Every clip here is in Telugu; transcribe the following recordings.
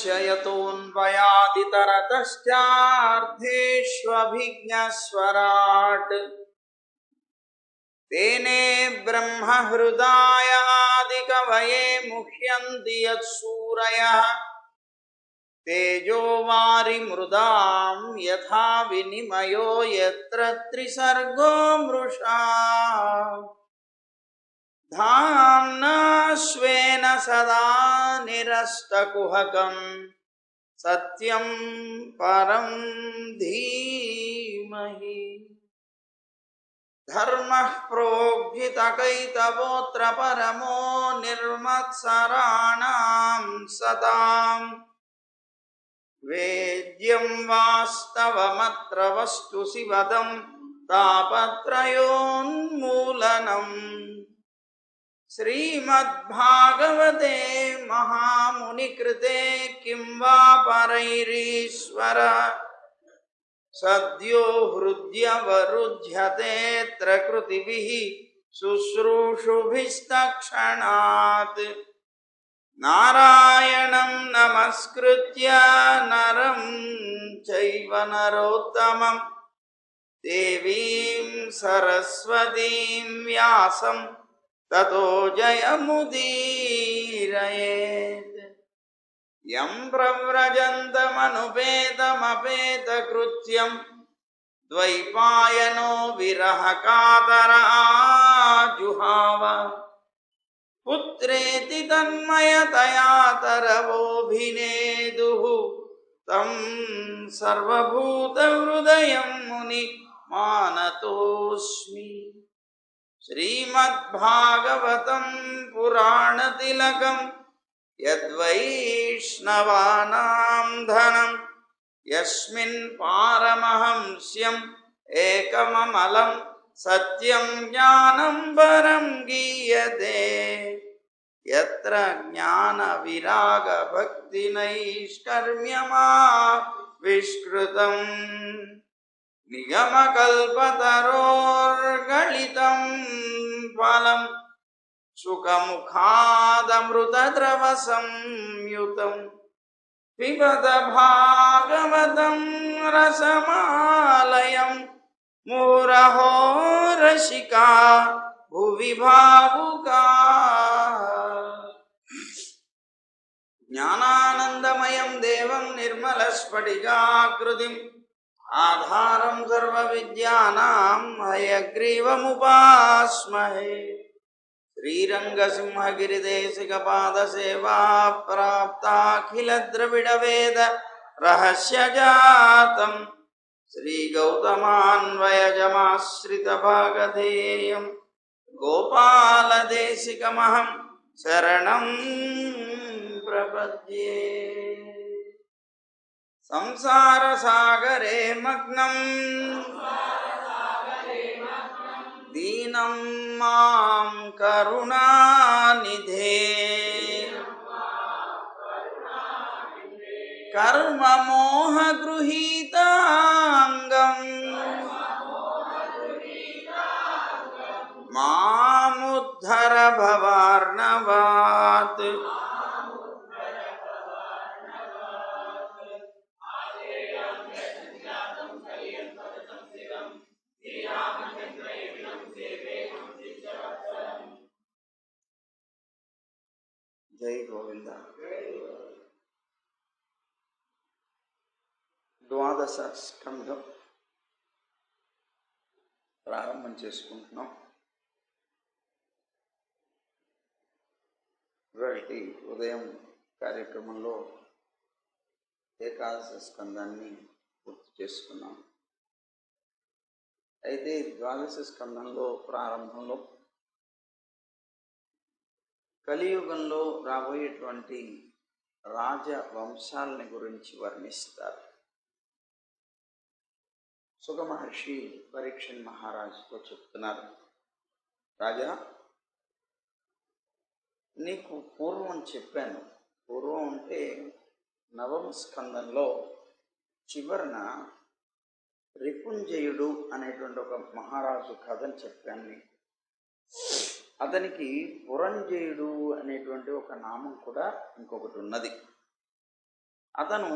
यस्य यतोऽन्वयादितरतश्चार्थेष्वभिज्ञस्वराट् तेने ब्रह्महृदायादिकवये मुह्यन्ति यत्सूरयः तेजो वारिमृदां यथा विनिमयो यत्र त्रिसर्गो मृषा धाम्ना स्वेन सदा निरस्तकुहकं सत्यं परं धीमहि धर्मः प्रोज्झितकैतवोऽत्र परमो निर्मत्सराणां सताम् वेद्यं वास्तवमत्र वस्तु शिवदं तापत्रयोन्मूलनम् श्रीमद्भागवते महामुनिकृते किं वा परैरीश्वर सद्यो हृद्यवरुध्यतेऽत्र कृतिभिः शुश्रूषुभिस्तक्षणात् नारायणं नमस्कृत्य नरं चैव नरोत्तमं देवीं सरस्वतीं व्यासं ततो जयमुदीरयेत् यं प्रव्रजन्तमनुपेतमपेतकृत्यं द्वैपायनो विरहकातर आजुहाव पुत्रेति तन्मयतया तरवोऽभिनेदुः तं सर्वभूतहृदयं मुनिमानतोऽस्मि श्रीमद्भागवतं पुराणतिलकं यद्वैष्णवानां धनं यस्मिन् पारमहंस्यम् एकममलं सत्यं ज्ञानं परं गीयते यत्र ज्ञानविरागभक्तिनैष्कर्म्यमाविष्कृतं निगमकल्पतरोर्गलितं फलं सुखमुखादमृतद्रवसंयुतं पिबत भागवतं रसमालयं मुहुरहो रसिका भुवि भावुका ज्ञानानन्दमयं देवं निर्मलस्फटिकाकृतिम् आधारं सर्वविद्यानां हयग्रीवमुपास्महे श्रीरङ्गसिंहगिरिदेशिकपादसेवा प्राप्ताखिलद्रविडवेद रहस्यजातं श्रीगौतमान्वयजमाश्रितभागधेयं गोपालदेशिकमहं शरणं प्रपद्ये संसारसागरे मग्नं दीनं मां करुणानिधे कर्ममोहगृहीताङ्गं मामुद्धर भवार्णवात् జై గోవింద. ద్వాదశ స్కంధం ప్రారంభం చేసుకుంటున్నాం. ఇవాల్టి ఉదయం కార్యక్రమంలో ఏకాదశ స్కందాన్ని పూర్తి చేసుకున్నాం. అయితే ద్వాదశ స్కందంలో ప్రారంభంలో కలియుగంలో రాబోయేటువంటి రాజవంశాలని గురించి వర్ణిస్తారు. సుగ మహర్షి పరీక్షణ్ మహారాజుతో చెప్తున్నారు, రాజా, నీకు పూర్వం చెప్పాను. పూర్వం అంటే నవమ స్కందంలో చివరన రిపుంజయుడు అనేటువంటి ఒక మహారాజు కథని చెప్పాను నీకు. అతనికి పురంజయుడు అనేటువంటి ఒక నామం కూడా ఇంకొకటి ఉన్నది. అతను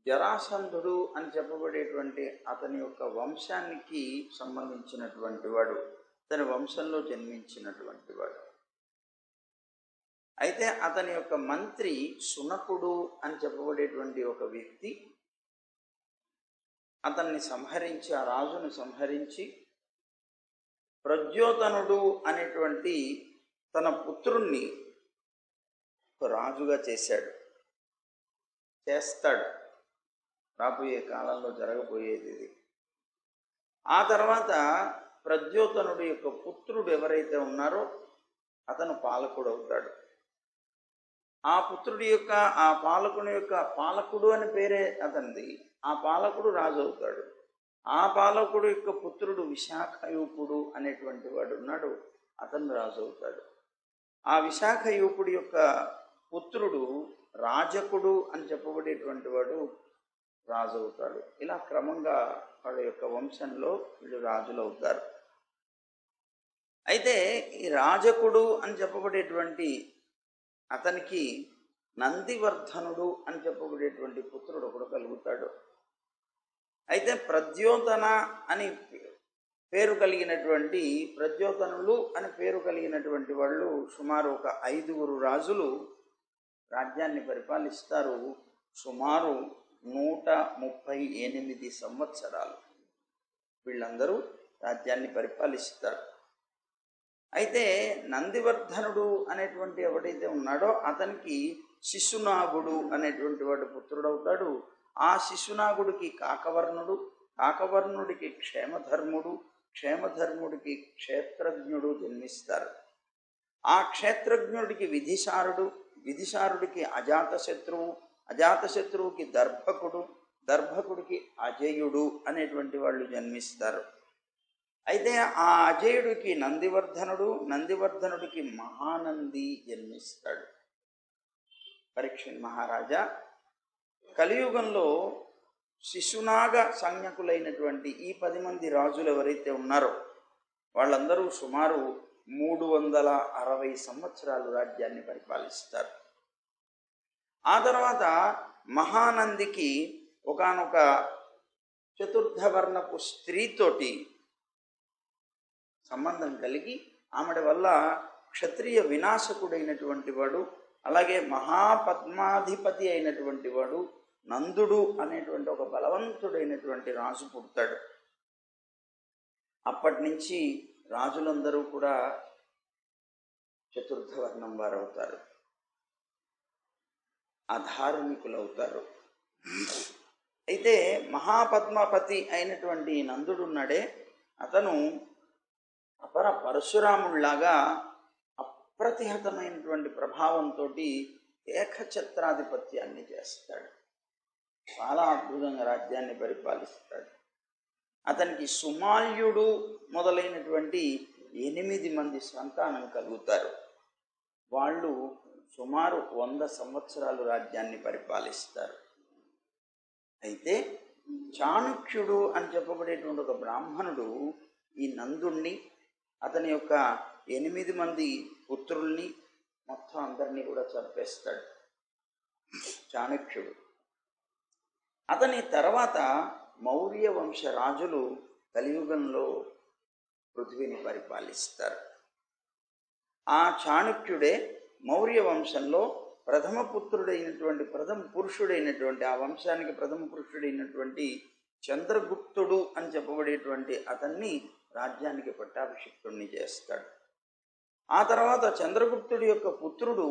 జరాసంధుడు అని చెప్పబడేటువంటి అతని యొక్క వంశానికి సంబంధించినటువంటి వాడు, అతని వంశంలో జన్మించినటువంటి వాడు. అయితే అతని యొక్క మంత్రి శునకుడు అని చెప్పబడేటువంటి ఒక వ్యక్తి అతన్ని సంహరించి, ఆ రాజును సంహరించి, ప్రద్యోతనుడు అనేటువంటి తన పుత్రుణ్ణి రాజుగా చేస్తాడు. రాబోయే కాలంలో జరగబోయేది ఇది. ఆ తర్వాత ప్రద్యోతనుడి యొక్క పుత్రుడు ఎవరైతే ఉన్నారో అతను పాలకుడు అవుతాడు. ఆ పుత్రుడి యొక్క, ఆ పాలకుని యొక్క, పాలకుడు అని పేరే అతనిది, ఆ పాలకుడు రాజు అవుతాడు. ఆ పాలకుడు యొక్క పుత్రుడు విశాఖయూపుడు అనేటువంటి వాడు ఉన్నాడు, అతను రాజు అవుతాడు. ఆ విశాఖయూపుడి యొక్క పుత్రుడు రాజకుడు అని చెప్పబడేటువంటి వాడు రాజు అవుతాడు. ఇలా క్రమంగా వాళ్ళ యొక్క వంశంలో వీళ్ళు రాజులు అవుతారు. అయితే ఈ రాజకుడు అని చెప్పబడేటువంటి అతనికి నందివర్ధనుడు అని చెప్పబడేటువంటి పుత్రుడు ఒకడు కలుగుతాడు. అయితే ప్రద్యోతన అని పేరు కలిగినటువంటి, ప్రద్యోతనులు అని పేరు కలిగినటువంటి వాళ్ళు సుమారు ఒక 5 రాజులు రాజ్యాన్ని పరిపాలిస్తారు. సుమారు 138 సంవత్సరాలు వీళ్ళందరూ రాజ్యాన్ని పరిపాలిస్తారు. అయితే నందివర్ధనుడు అనేటువంటి ఎవడైతే ఉన్నాడో అతనికి శిశునాగుడు అనేటువంటి వాడు పుత్రుడవుతాడు. ఆ శిశునాగుడికి కాకవర్ణుడు, కాకవర్ణుడికి క్షేమధర్ముడు, క్షేమధర్ముడికి క్షేత్రజ్ఞుడు జన్మిస్తారు. ఆ క్షేత్రజ్ఞుడికి విధిసారుడు, విధిసారుడికి అజాతశత్రువు, అజాతశత్రువుకి దర్భకుడు, దర్భకుడికి అజయుడు అనేటువంటి వాళ్ళు జన్మిస్తారు. అయితే ఆ అజయుడికి నందివర్ధనుడు, నందివర్ధనుడికి మహానంది జన్మిస్తాడు. పరీక్షిత్ మహారాజా, కలియుగంలో శిశునాగ సంజ్ఞకులైనటువంటి ఈ 10 రాజులు ఎవరైతే ఉన్నారో వాళ్ళందరూ సుమారు 360 సంవత్సరాలు రాజ్యాన్ని పరిపాలిస్తారు. ఆ తర్వాత మహానందికి ఒకానొక చతుర్థవర్ణపు స్త్రీతోటి సంబంధం కలిగి, ఆమె వల్ల క్షత్రియ వినాశకుడైనటువంటి వాడు, అలాగే మహాపద్మాధిపతి అయినటువంటి వాడు నందుడు అనేటువంటి ఒక బలవంతుడైనటువంటి రాజు పుడతాడు. అప్పటి నుంచి రాజులందరూ కూడా చతుర్థవర్ణం వారు అవుతారు, అధార్మికులవుతారు. అయితే మహాపద్మపతి అయినటువంటి నందుడు ఉన్నాడే, అతను అపర పరశురాముళ్లాగా అప్రతిహతమైనటువంటి ప్రభావంతో ఏకఛత్రాధిపత్యాన్ని చేస్తాడు. చాలా అద్భుతంగా రాజ్యాన్ని పరిపాలిస్తాడు. అతనికి సుమాల్యుడు మొదలైనటువంటి 8 సంతానం కలుగుతారు. వాళ్ళు సుమారు 100 సంవత్సరాలు రాజ్యాన్ని పరిపాలిస్తారు. అయితే చాణక్యుడు అని చెప్పబడేటువంటి ఒక బ్రాహ్మణుడు ఈ నందుణ్ణి, అతని యొక్క 8 పుత్రుల్ని, మొత్తం అందరినీ కూడా చంపేస్తాడు చాణక్యుడు. అతని తర్వాత మౌర్య వంశ రాజులు కలియుగంలో పృథ్వీని పరిపాలిస్తారు. ఆ చాణక్యుడే మౌర్య వంశంలో ప్రథమ పురుషుడైనటువంటి ఆ వంశానికి ప్రథమ పురుషుడైనటువంటి చంద్రగుప్తుడు అని చెప్పబడేటువంటి అతన్ని రాజ్యానికి పట్టాభిషిక్తుడిని చేస్తాడు. ఆ తర్వాత చంద్రగుప్తుడి యొక్క పుత్రుడు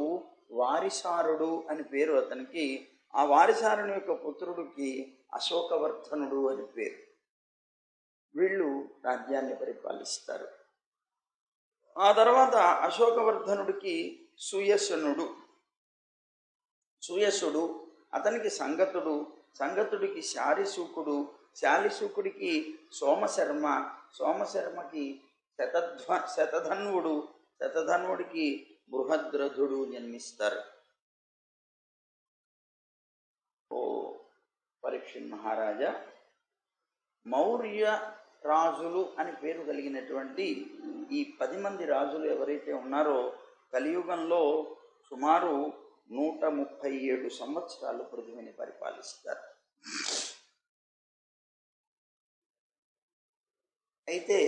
వారిసారుడు అని పేరు అతనికి. ఆ వారిసారుని యొక్క పుత్రుడికి అశోకవర్ధనుడు అని పేరు. వీళ్ళు రాజ్యాన్ని పరిపాలిస్తారు. ఆ తర్వాత అశోకవర్ధనుడికి సుయసుడు, అతనికి సంగతుడు, సంగతుడికి శాలిశూకుడు, శాలిశూకుడికి సోమశర్మ, సోమశర్మకి శతధన్వుడు, శతధన్వుడికి బృహద్రథుడు జన్మిస్తారు. ఓ పరీక్షిత్ మహారాజా, మౌర్య రాజులు అని పేరు కలిగినటువంటి ఈ 10 రాజులు ఎవరైతే ఉన్నారో కలియుగంలో సుమారు 137 సంవత్సరాలు పృథ్వీని పరిపాలిస్తారు. అయితే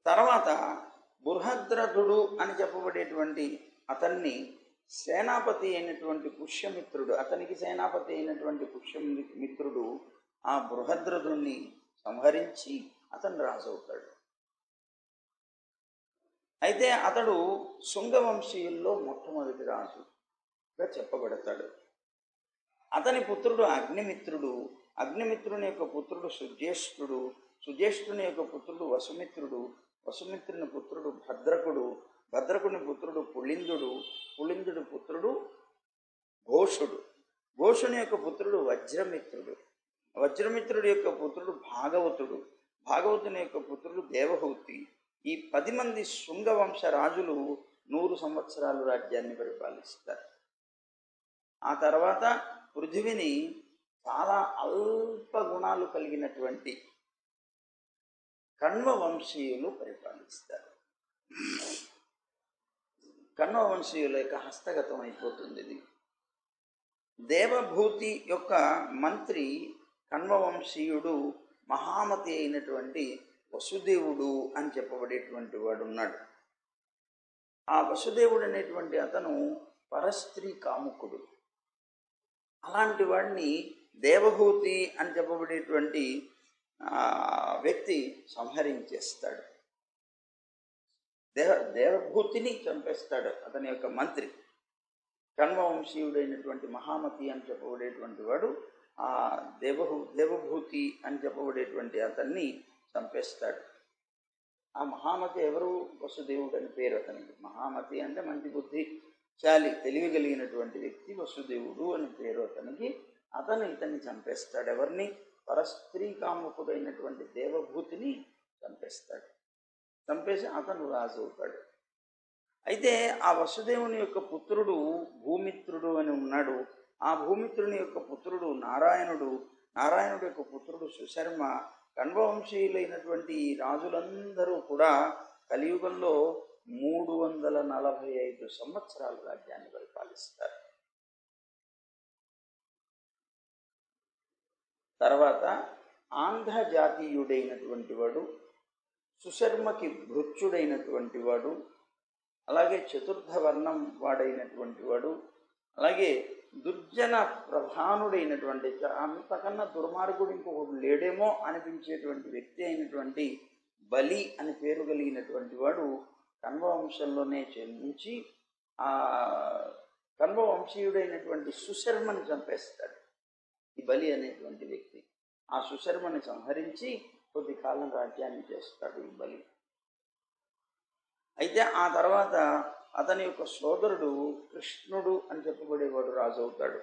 తర్వాత బృహద్రథుడు అని చెప్పబడేటువంటి అతన్ని సేనాపతి అయినటువంటి పుష్యమిత్రుడు, అతనికి సేనాపతి అయినటువంటి పుష్యమిత్రుడు ఆ బృహద్రథుణ్ణి సంహరించి అతను రాజు అవుతాడు. అయితే అతడు శృంగవంశీయుల్లో మొట్టమొదటి రాజుగా చెప్పబడతాడు. అతని పుత్రుడు అగ్నిమిత్రుడు, అగ్నిమిత్రుని యొక్క పుత్రుడు సుజ్యేష్ఠుడు, సుజ్యేష్ఠుని యొక్క పుత్రుడు వసుమిత్రుడు, వసుమిత్రుని పుత్రుడు భద్రకుడు, భద్రకుని పుత్రుడు పుళిందుడు, పుళిందుడి పుత్రుడు ఘోషుడు, ఘోషుని యొక్క పుత్రుడు వజ్రమిత్రుడు, వజ్రమిత్రుడి యొక్క పుత్రుడు భాగవతుడు, భాగవతుని యొక్క పుత్రుడు దేవహూతి. ఈ 10 మంది శృంగవంశ రాజులు 100 సంవత్సరాలు రాజ్యాన్ని పరిపాలిస్తారు. ఆ తర్వాత పృథివిని చాలా అల్ప గుణాలు కలిగినటువంటి కణ్వవంశీయులు పరిపాలిస్తారు. కణ్వవంశీయుల యొక్క హస్తగతం అయిపోతుంది ఇది. దేవభూతి యొక్క మంత్రి కణ్వవంశీయుడు మహామతి అయినటువంటి వసుదేవుడు అని చెప్పబడేటువంటి వాడు ఉన్నాడు. ఆ వసుదేవుడు అనేటువంటి అతను పరస్త్రీ కాముకుడు. అలాంటి వాడిని దేవభూతి అని చెప్పబడేటువంటి వ్యక్తి సంహరించేస్తాడు. దేవభూతిని చంపేస్తాడు అతని యొక్క మంత్రి. కణ్వవంశీయుడైనటువంటి మహామతి అని చెప్పబడేటువంటి వాడు ఆ దేవభూతి అని చెప్పబడేటువంటి అతన్ని చంపేస్తాడు. ఆ మహామతి ఎవరు? వసుదేవుడు అని పేరు అతనికి. మహామతి అంటే మంచి బుద్ధిశాలి, తెలివి కలిగినటువంటి వ్యక్తి వసుదేవుడు అని పేరు అతనికి. అతను ఇతన్ని చంపేస్తాడు. ఎవరిని? పరస్త్రీ కాముకుడైనటువంటి దేవభూతిని చంపేస్తాడు. చంపేసి అతను రాజు అవుతాడు. అయితే ఆ వసుదేవుని యొక్క పుత్రుడు భూమిత్రుడు అని ఉన్నాడు. ఆ భూమిత్రుని యొక్క పుత్రుడు నారాయణుడు, నారాయణుడి యొక్క పుత్రుడు సుశర్మ. కణ్వవంశీయులైనటువంటి ఈ రాజులందరూ కూడా కలియుగంలో 345 సంవత్సరాలు రాజ్యాన్ని పరిపాలిస్తారు. తర్వాత ఆంధ్ర జాతీయుడైనటువంటి వాడు, సుశర్మకి భృత్యుడైనటువంటి వాడు, అలాగే చతుర్థ వర్ణం వాడైనటువంటి వాడు, అలాగే దుర్జన ప్రధానుడైనటువంటి, అంతకన్నా దుర్మార్గుడు ఇంకొకడు లేడేమో అనిపించేటువంటి వ్యక్తి అయినటువంటి బలి అని పేరు కలిగినటువంటి వాడు కణ్వవంశంలోనే జన్మించి ఆ కణ్వవంశీయుడైనటువంటి సుశర్మని చంపేస్తాడు. ఈ బలి అనేటువంటి వ్యక్తి ఆ సుశర్మని సంహరించి కొద్ది కాలం రాజ్యాన్ని చేస్తాడు ఈ బలి. అయితే ఆ తర్వాత అతని యొక్క సోదరుడు కృష్ణుడు అని చెప్పబడేవాడు రాజు అవుతాడు.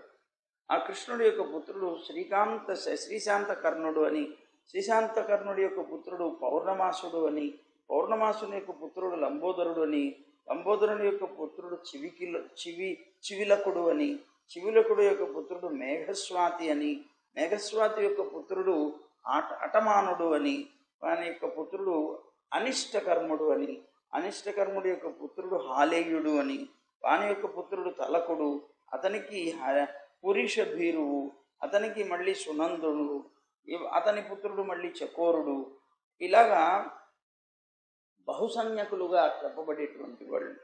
ఆ కృష్ణుడి యొక్క పుత్రుడు శ్రీశాంతకర్ణుడు అని, శ్రీశాంతకర్ణుడి యొక్క పుత్రుడు పౌర్ణమాసుడు అని, పౌర్ణమాసుని యొక్క పుత్రుడు లంబోదరుడు అని, లంబోదరుని యొక్క పుత్రుడు చివిలకుడు అని, చివిలకుడు యొక్క పుత్రుడు మేఘస్వాతి అని, మేఘస్వాతి యొక్క పుత్రుడు అటమానుడు అని, వాని యొక్క పుత్రుడు అనిష్టకర్ముడు అని, అనిష్టకర్ముడి యొక్క పుత్రుడు హాలేయుడు అని, వాని యొక్క పుత్రుడు తలకుడు, అతనికి పురీషభీరువు, అతనికి మళ్ళీ సునందుడు, అతని పుత్రుడు మళ్ళీ చకోరుడు. ఇలాగా బహుసంజ్ఞకులుగా చెప్పబడేటువంటి వాళ్ళు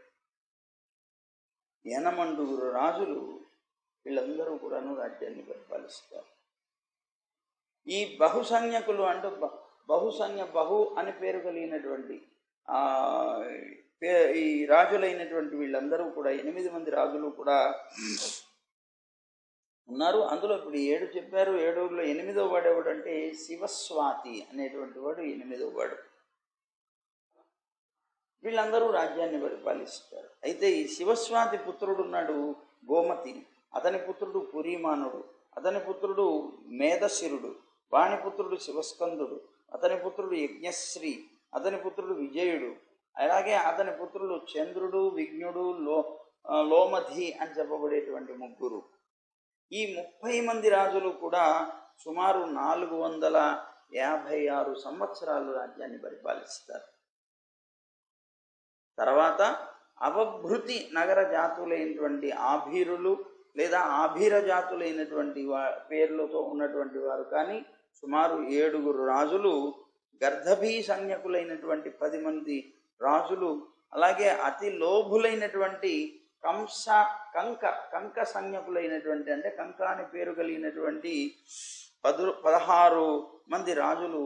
8 రాజులు వీళ్ళందరూ కూడాను రాజ్యాన్ని పరిపాలిస్తారు. ఈ బహుసంజ్ఞకులు అంటే బహు అని పేరు కలిగినటువంటి ఈ రాజులైనటువంటి వీళ్ళందరూ కూడా 8 మంది రాజులు కూడా ఉన్నారు. అందులో ఇప్పుడు 7 చెప్పారు. 7లో 8వ వాడు ఎవడంటే శివస్వాతి అనేటువంటి వాడు 8వ వాడు. వీళ్ళందరూ రాజ్యాన్ని పరిపాలిస్తారు. అయితే ఈ శివస్వాతి పుత్రుడు ఉన్నాడు గోమతి, అతని పుత్రుడు పురీమానుడు, అతని పుత్రుడు మేధశిరుడు, వాని పుత్రుడు శివస్కందుడు, అతని పుత్రుడు యజ్ఞశ్రీ, అతని పుత్రుడు విజయుడు, అలాగే అతని పుత్రుడు చంద్రుడు, విఘ్నుడు, లోమధి అని చెప్పబడేటువంటి 3. ఈ 30 మంది రాజులు కూడా సుమారు 456 సంవత్సరాలు రాజ్యాన్ని పరిపాలిస్తారు. తర్వాత అవభృతి నగర జాతులైనటువంటి ఆభీరులు లేదా ఆభీర జాతులైనటువంటి పేర్లతో ఉన్నటువంటి వారు కానీ సుమారు 7 రాజులు, గర్ధభీ సంజ్ఞకులైనటువంటి 10 మంది రాజులు, అలాగే అతి లోభులైనటువంటి కంక సంజ్ఞకులైనటువంటి అంటే కంక అని పేరు కలిగినటువంటి 16 మంది రాజులు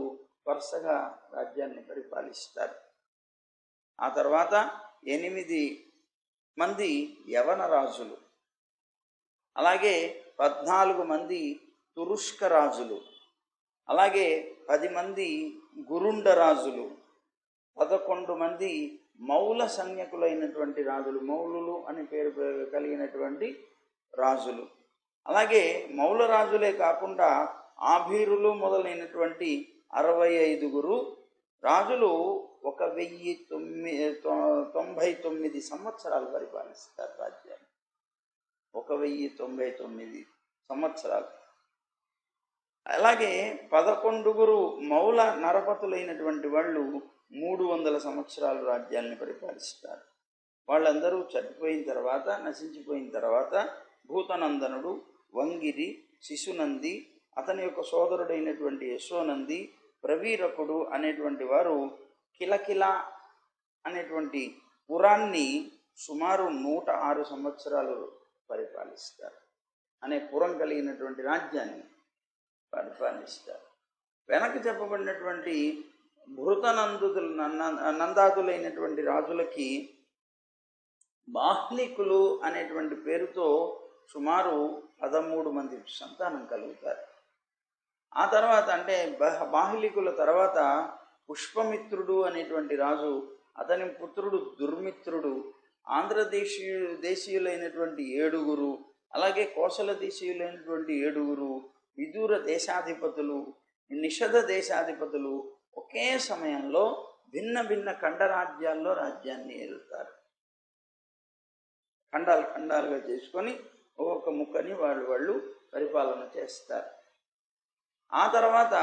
వరుసగా రాజ్యాన్ని పరిపాలిస్తారు. ఆ తర్వాత 8 మంది యవన రాజులు, అలాగే 14 మంది తురుష్క రాజులు, అలాగే 10 మంది గురుండ రాజులు, 11 మంది మౌల సంజ్ఞకులైనటువంటి రాజులు, మౌలులు అని పేరు కలిగినటువంటి రాజులు. అలాగే మౌల రాజులే కాకుండా ఆభీరులు మొదలైనటువంటి 65 రాజులు 1099 సంవత్సరాలు పరిపాలిస్తారు రాజ్యాన్ని. 1099 సంవత్సరాలు. అలాగే 11 మౌల నరపతులైనటువంటి వాళ్ళు 300 సంవత్సరాలు రాజ్యాన్ని పరిపాలిస్తారు. వాళ్ళందరూ చనిపోయిన తర్వాత, నశించిపోయిన తర్వాత భూతనందనుడు, వంగిరి, శిశునంది, అతని యొక్క సోదరుడైనటువంటి యశోనంది, ప్రవీరకుడు అనేటువంటి వారు కిలకిల అనేటువంటి పురాన్ని సుమారు 106 సంవత్సరాలు పరిపాలిస్తారు. అనే పురం కలిగినటువంటి రాజ్యాన్ని పరిపాలిస్తారు. వెనక చెప్పబడినటువంటి నందాదులైనటువంటి రాజులకి బాహ్లికులు అనేటువంటి పేరుతో సుమారు 13 మంది సంతానం కలుగుతారు. ఆ తర్వాత అంటే బాహ్లికుల తర్వాత పుష్పమిత్రుడు అనేటువంటి రాజు, అతని పుత్రుడు దుర్మిత్రుడు, దేశీయులైనటువంటి 7, అలాగే కోసల దేశీయులైనటువంటి 7, విదూర దేశాధిపతులు, నిషధ దేశాధిపతులు ఒకే సమయంలో భిన్న భిన్న ఖండరాజ్యాల్లో రాజ్యాన్ని ఏలుతారు. ఖండాలుగా చేసుకొని ఒక్కొక్క ముక్కని వాళ్ళు పరిపాలన చేస్తారు. ఆ తర్వాత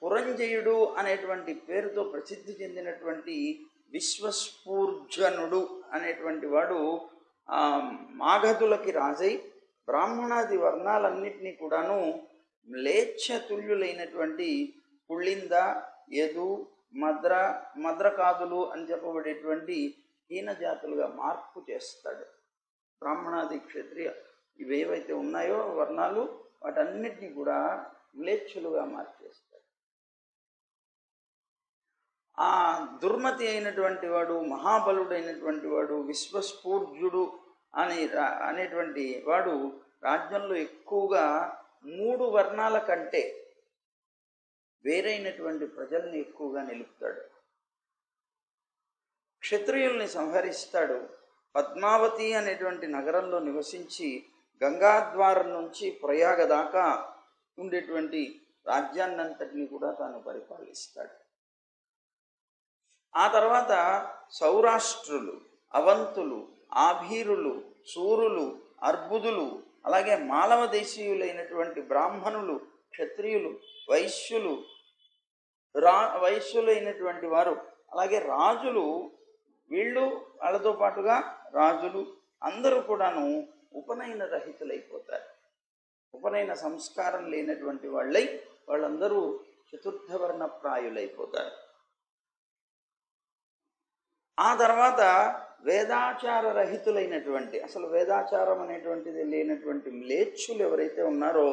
పురంజయుడు అనేటువంటి పేరుతో ప్రసిద్ధి చెందినటువంటి విశ్వస్ఫూర్జనుడు అనేటువంటి వాడు మాగధులకి రాజై బ్రాహ్మణాది వర్ణాలన్నింటినీ కూడాను మ్లేచ్ఛతుల్యులైనటువంటి పుళ్ళింద, యదు, మద్రకాదులు అని చెప్పబడేటువంటి హీన జాతులుగా మార్పు చేస్తాడు. బ్రాహ్మణాది క్షత్రియ ఇవేవైతే ఉన్నాయో వర్ణాలు వాటన్నిటినీ కూడా మ్లేచ్ఛులుగా మార్చేస్తాడు. ఆ దుర్మతి అయినటువంటి వాడు, మహాబలుడైనటువంటి వాడు, విశ్వస్ఫూర్జుడు అనేటువంటి వాడు రాజ్యంలో ఎక్కువగా 3 వర్ణాల కంటే వేరైనటువంటి ప్రజల్ని ఎక్కువగా నిలుపుతాడు. క్షత్రియుల్ని సంహరిస్తాడు. పద్మావతి అనేటువంటి నగరంలో నివసించి గంగాద్వారం నుంచి ప్రయాగ దాకా ఉండేటువంటి రాజ్యాన్నంతటిని కూడా తాను పరిపాలిస్తాడు. ఆ తర్వాత సౌరాష్ట్రులు, అవంతులు, ఆభీరులు, సూరులు, అర్బుదులు, అలాగే మాలవ దేశీయులైనటువంటి బ్రాహ్మణులు, క్షత్రియులు, వైశ్యులైనటువంటి వారు, అలాగే రాజులు, వాళ్ళతో పాటుగా రాజులు అందరూ కూడాను ఉపనయన రహితులైపోతారు. ఉపనయన సంస్కారం లేనటువంటి వాళ్ళందరూ చతుర్థవర్ణ ప్రాయులైపోతారు. ఆ తర్వాత వేదాచార రహితులైనటువంటి, అసలు వేదాచారం అనేటువంటిది లేనటువంటి మ్లేచ్ఛులు ఎవరైతే ఉన్నారో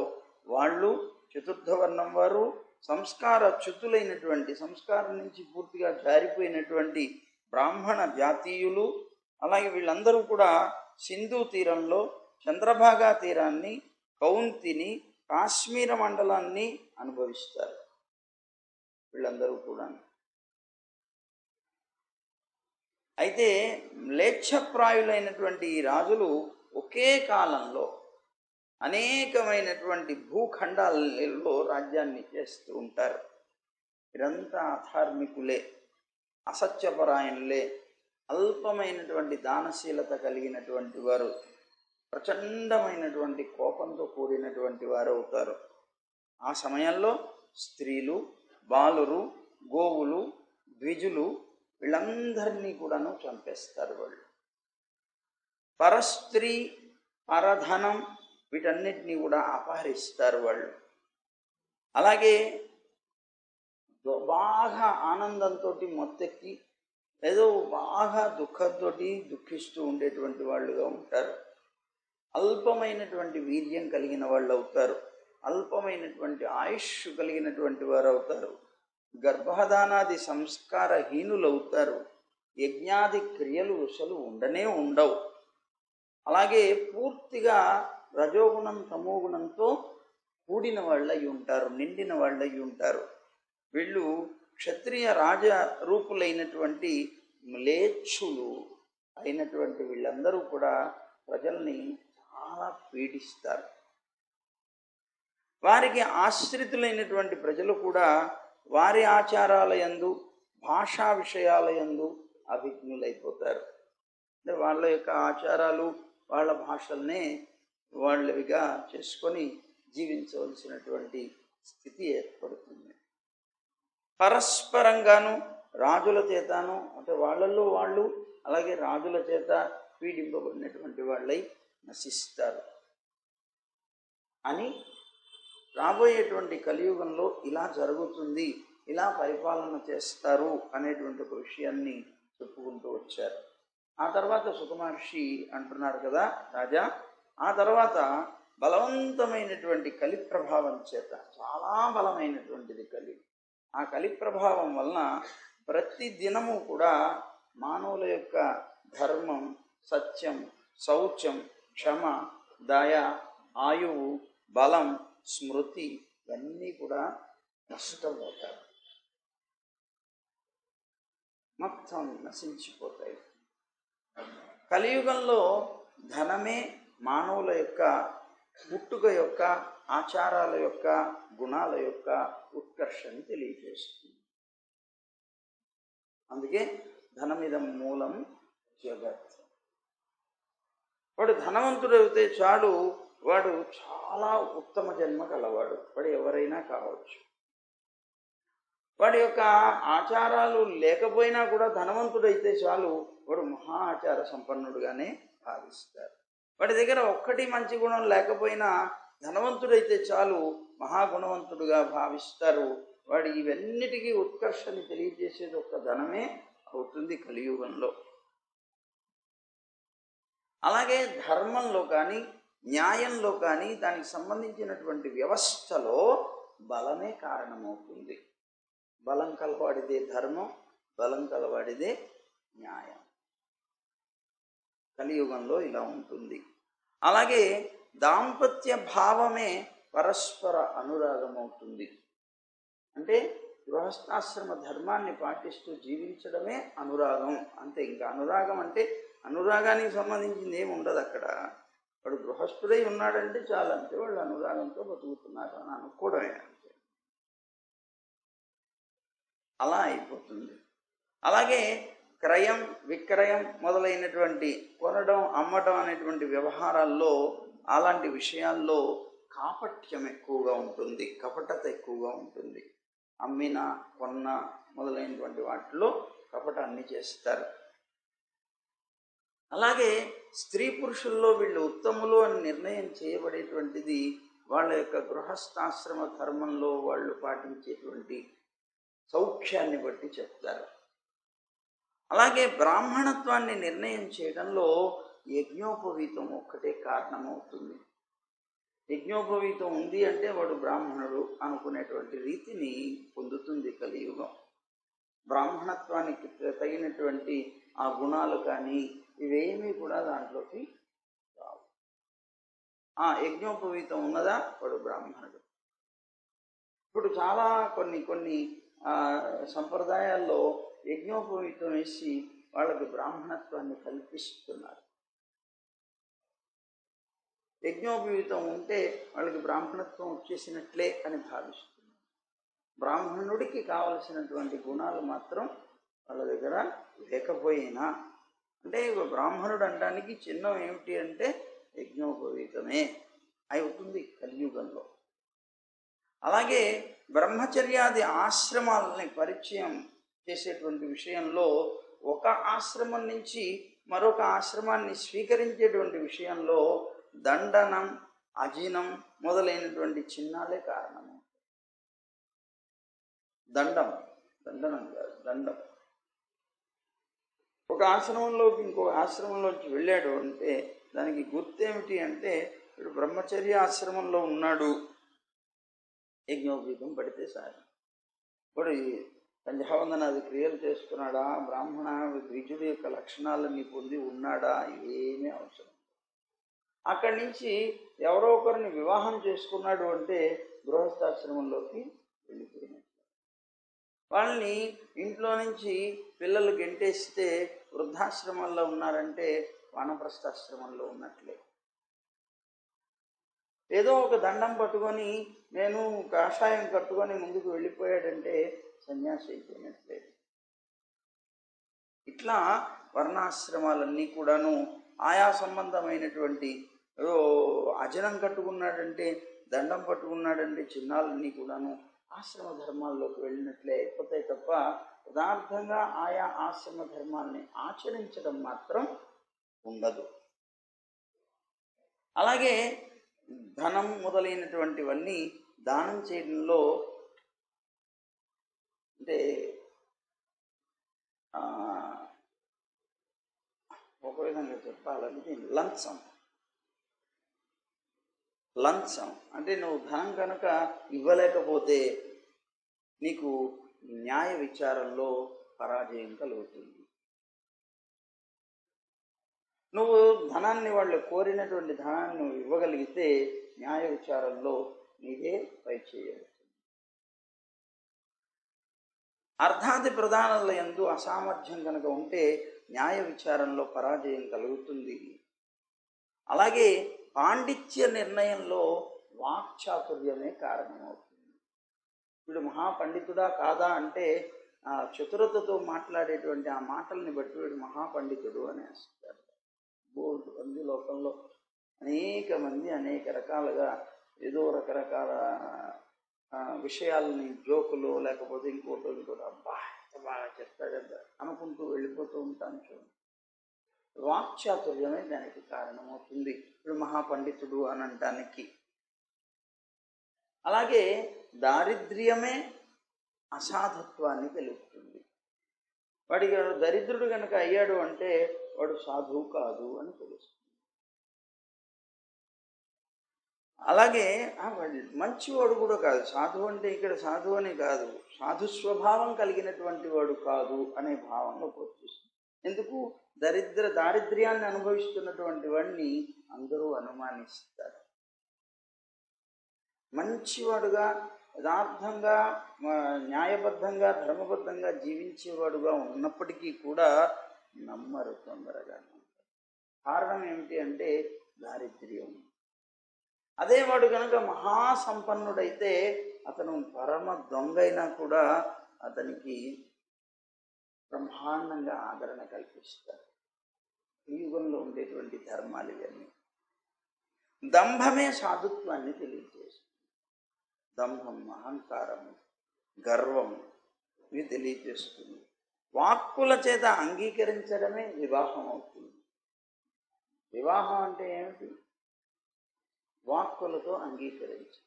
వాళ్ళు చతుర్థవర్ణం వారు, సంస్కారచ్యుతులైనటువంటి, సంస్కారం నుంచి పూర్తిగా జారిపోయినటువంటి బ్రాహ్మణ జాతీయులు, అలాగే వీళ్ళందరూ కూడా సింధు తీరంలో చంద్రభాగా తీరాన్ని, కౌంతిని, కాశ్మీర మండలాన్ని అనుభవిస్తారు. వీళ్ళందరూ కూడా అయితే మ్లేచ్ఛప్రాయులైనటువంటి ఈ రాజులు ఒకే కాలంలో అనేకమైనటువంటి భూఖండాలలో రాజ్యాన్ని చేస్తూ ఉంటారు. వీరంతా అధార్మికులే, అసత్యపరాయణులే, అల్పమైనటువంటి దానశీలత కలిగినటువంటి వారు, ప్రచండమైనటువంటి కోపంతో కూడినటువంటి వారు అవుతారు. ఆ సమయంలో స్త్రీలు, బాలురు, గోవులు, ద్విజులు వీళ్ళందరినీ కూడాను చంపేస్తారు వాళ్ళు. పరస్త్రీ, పరధనం వీటన్నిటినీ కూడా అపహరిస్తారు వాళ్ళు. అలాగే బాగా ఆనందంతో మొత్తెక్కి ఏదో బాగా దుఃఖంతో దుఃఖిస్తూ ఉండేటువంటి వాళ్ళుగా ఉంటారు. అల్పమైనటువంటి వీర్యం కలిగిన వాళ్ళు అవుతారు. అల్పమైనటువంటి ఆయుష్ కలిగినటువంటి వారు అవుతారు. గర్భధానాది సంస్కారహీనులు అవుతారు. యజ్ఞాది క్రియలు అసలు ఉండనే ఉండవు. అలాగే పూర్తిగా రజోగుణం తమోగుణంతో కూడిన వాళ్ళు అయి ఉంటారు, నిండిన వాళ్ళు అయి ఉంటారు. వీళ్ళు క్షత్రియ రాజ రూపులైనటువంటి మ్లేచ్ఛులు అయినటువంటి వీళ్ళందరూ కూడా ప్రజల్ని చాలా పీడిస్తారు. వారికి ఆశ్రితులైనటువంటి ప్రజలు కూడా వారి ఆచారాల యందు, భాషా విషయాల యందు అభిజ్ఞులైపోతారు. అంటే వాళ్ళ యొక్క ఆచారాలు, వాళ్ళ భాషల్నే వాళ్ళవిగా చేసుకొని జీవించవలసినటువంటి స్థితి ఏర్పడుతుంది. పరస్పరంగాను రాజుల చేతను, అంటే వాళ్ళల్లో వాళ్ళు అలాగే రాజుల చేత పీడింపబడినటువంటి వాళ్ళై నశిస్తారు అని రాబోయేటువంటి కలియుగంలో ఇలా జరుగుతుంది, ఇలా పరిపాలన చేస్తారు అనేటువంటి ఒక విషయాన్ని చెప్పుకుంటూ వచ్చారు. ఆ తర్వాత సుఖమహర్షి అంటున్నారు కదా, రాజా, ఆ తర్వాత బలవంతమైనటువంటి కలి ప్రభావం చేత, చాలా బలమైనటువంటిది కలి, ఆ కలి ప్రభావం వలన ప్రతి దినము కూడా మానవుల యొక్క ధర్మం, సత్యం, శౌచం, క్షమ, దయ, ఆయువు, బలం, స్మృతి ఇవన్నీ కూడా నష్టపోతాయి, మొత్తం నశించిపోతాయి. కలియుగంలో ధనమే మానవుల యొక్క పుట్టుక యొక్క, ఆచారాల యొక్క, గుణాల యొక్క ఉత్కర్షని తెలియజేస్తుంది. అందుకే ధనమిదం మూలం జగత్. వాడు ధనవంతుడైతే చాలు, వాడు చాలా ఉత్తమ జన్మ కలవాడు, వాడు ఎవరైనా కావచ్చు. వాడి యొక్క ఆచారాలు లేకపోయినా కూడా ధనవంతుడైతే చాలు, వాడు మహా ఆచార సంపన్నుడుగానే భావిస్తారు. వాడి దగ్గర ఒక్కటి మంచి గుణం లేకపోయినా ధనవంతుడైతే చాలు మహాగుణవంతుడుగా భావిస్తారు. వాడి ఇవన్నిటికీ ఉత్కర్షని తెలియజేసేది ఒక్క ధనమే అవుతుంది కలియుగంలో. అలాగే ధర్మంలో కానీ, న్యాయంలో కానీ, దానికి సంబంధించినటువంటి వ్యవస్థలో బలమే కారణమవుతుంది. బలం కలవాడిదే ధర్మం, బలం కలవాడిదే న్యాయం. కలియుగంలో ఇలా ఉంటుంది. అలాగే దాంపత్య భావమే పరస్పర అనురాగం అవుతుంది. అంటే గృహస్థాశ్రమ ధర్మాన్ని పాటిస్తూ జీవించడమే అనురాగం. అంతే. ఇంకా అనురాగం అంటే అనురాగానికి సంబంధించింది ఏమి ఉండదు అక్కడ. వాడు గృహస్థుడై ఉన్నాడంటే చాలంటే వాళ్ళు అనురాగంతో బతుకుతున్నారు అని అనుకోవడమే. అంతే, అలా అయిపోతుంది. అలాగే క్రయం, విక్రయం మొదలైనటువంటి కొనడం, అమ్మటం అనేటువంటి వ్యవహారాల్లో, అలాంటి విషయాల్లో కాపట్యం ఎక్కువగా ఉంటుంది, కపటత ఎక్కువగా ఉంటుంది. అమ్మిన, కొన్న మొదలైనటువంటి వాటిలో కపటాన్ని చేస్తారు. అలాగే స్త్రీ పురుషుల్లో వీళ్ళు ఉత్తములు అని నిర్ణయం చేయబడేటువంటిది వాళ్ళ యొక్క గృహస్థాశ్రమ ధర్మంలో వాళ్ళు పాటించేటువంటి సౌఖ్యాన్ని బట్టి చెప్తారు. అలాగే బ్రాహ్మణత్వాన్ని నిర్ణయం చేయడంలో యజ్ఞోపవీతం ఒక్కటే కారణమవుతుంది. యజ్ఞోపవీతం ఉంది అంటే వాడు బ్రాహ్మణుడు అనుకునేటువంటి రీతిని పొందుతుంది కలియుగం. బ్రాహ్మణత్వానికి తగినటువంటి ఆ గుణాలు కానీ ఇవేమీ కూడా దాంట్లోకి రావు. యజ్ఞోపవీతం ఉన్నదా, వాడు బ్రాహ్మణుడు. ఇప్పుడు చాలా కొన్ని సంప్రదాయాల్లో యజ్ఞోపవీతం వేసి వాళ్ళకి బ్రాహ్మణత్వాన్ని కల్పిస్తున్నారు. యజ్ఞోపవీతం ఉంటే వాళ్ళకి బ్రాహ్మణత్వం వచ్చేసినట్లే అని భావిస్తున్నారు. బ్రాహ్మణుడికి కావలసినటువంటి గుణాలు మాత్రం వాళ్ళ దగ్గర లేకపోయినా, అంటే బ్రాహ్మణుడు అనడానికి చిహ్నం ఏమిటి అంటే యజ్ఞోపవీతమే అవుతుంది కలియుగంలో. అలాగే బ్రహ్మచర్యాది ఆశ్రమాలని పరిచయం చేసేటువంటి విషయంలో ఒక ఆశ్రమం నుంచి మరొక ఆశ్రమాన్ని స్వీకరించేటువంటి విషయంలో దండనం, అజీనం మొదలైనటువంటి చిహ్నాలే కారణము. దండనం కాదు, దండం. ఒక ఆశ్రమంలోకి ఇంకో ఆశ్రమంలోకి వెళ్ళాడు అంటే దానికి గుర్తేమిటి అంటే, ఇప్పుడు బ్రహ్మచర్య ఆశ్రమంలో ఉన్నాడు, యజ్ఞోపీతం పడితే సార్ ఇప్పుడు సంధ్యావందనాది క్రియలు చేస్తున్నాడా, బ్రాహ్మణ ద్విజుడి యొక్క లక్షణాలన్నీ పొంది ఉన్నాడా, ఏమీ అవసరం. అక్కడి నుంచి ఎవరో ఒకరిని వివాహం చేసుకున్నాడు అంటే గృహస్థాశ్రమంలోకి వెళ్ళిపోయినట్లు. వాళ్ళని ఇంట్లో నుంచి పిల్లలు గెంటేస్తే వృద్ధాశ్రమంలో ఉన్నారంటే వానప్రస్థాశ్రమంలో ఉన్నట్లే. ఏదో ఒక దండం పట్టుకొని నేను కాషాయం కట్టుకొని ముందుకు వెళ్ళిపోయాడంటే సన్యాసి అయిపోయినట్లే. ఇట్లా వర్ణాశ్రమాలన్నీ కూడాను ఆయా సంబంధమైనటువంటి అజనం కట్టుకున్నాడంటే, దండం పట్టుకున్నాడంటే చిహ్నాలన్నీ కూడాను ఆశ్రమ ధర్మాల్లోకి వెళ్ళినట్లే అయిపోతాయి తప్ప యథార్థంగా ఆయా ఆశ్రమ ధర్మాల్ని ఆచరించడం మాత్రం ఉండదు. అలాగే ధనం మొదలైనటువంటివన్నీ దానం చేయడంలో అంటే ఒక విధంగా చెప్పాలంటే లంచం అంటే నువ్వు ధనం కనుక ఇవ్వలేకపోతే నీకు న్యాయ విచారంలో పరాజయం కలుగుతుంది. నువ్వు ధనాన్ని వాళ్ళు కోరినటువంటి ధనాన్ని నువ్వు ఇవ్వగలిగితే న్యాయ విచారంలో నీదే పై చేయవచ్చు. అర్థాది ప్రధానాల యందు అసామర్థ్యం కనుక ఉంటే న్యాయ విచారంలో పరాజయం కలుగుతుంది. అలాగే పాండిత్య నిర్ణయంలో వాక్చాతుర్యమే కారణమవుతుంది. వీడు మహాపండితుడా కాదా అంటే చతురతతో మాట్లాడేటువంటి ఆ మాటల్ని బట్టి వీడు మహాపండితుడు అనేస్తారు. బోర్డు మంది లోకంలో అనేక మంది అనేక రకాలుగా ఏదో రకరకాల విషయాలని జోకులు లేకపోతే ఇంకోటి అబ్బా బాగా చెప్తాడు అనుకుంటూ వెళ్ళిపోతూ ఉంటాను. చూడండి, వాక్చాతుర్యమే దానికి కారణమవుతుంది ఇప్పుడు మహాపండితుడు అని అనటానికి. అలాగే దారిద్ర్యమే అసాధుత్వాన్ని తెలుపుతుంది. వాడికి దరిద్రుడు కనుక అయ్యాడు అంటే వాడు సాధువు కాదు అని తెలుస్తుంది. అలాగే వాడు మంచివాడు కూడా కాదు. సాధువు అంటే ఇక్కడ సాధువు అని కాదు, సాధు స్వభావం కలిగినటువంటి వాడు కాదు అనే భావంలో వచ్చేస్తుంది. ఎందుకు? దారిద్ర్యాన్ని అనుభవిస్తున్నటువంటి వాడిని అందరూ అనుమానిస్తారు. మంచివాడుగా యథార్థంగా న్యాయబద్ధంగా ధర్మబద్ధంగా జీవించేవాడుగా ఉన్నప్పటికీ కూడా నమ్మరు తొందరగా. కారణం ఏమిటి అంటే దారిద్ర్యం. అదే వాడు కనుక మహాసంపన్నుడైతే అతను పరమ దొంగైనా కూడా అతనికి బ్రహ్మాండంగా ఆదరణ కల్పిస్తారు. ఈ యుగంలో ఉండేటువంటి ధర్మాలు ఇవన్నీ. దంభమే సాధుత్వాన్ని తెలియజేస్తుంది. దంభం, అహంకారం, గర్వం ఇవి తెలియజేస్తుంది. వాక్కుల చేత అంగీకరించడమే వివాహం అవుతుంది. వివాహం అంటే ఏమిటి? వాక్కులతో అంగీకరించి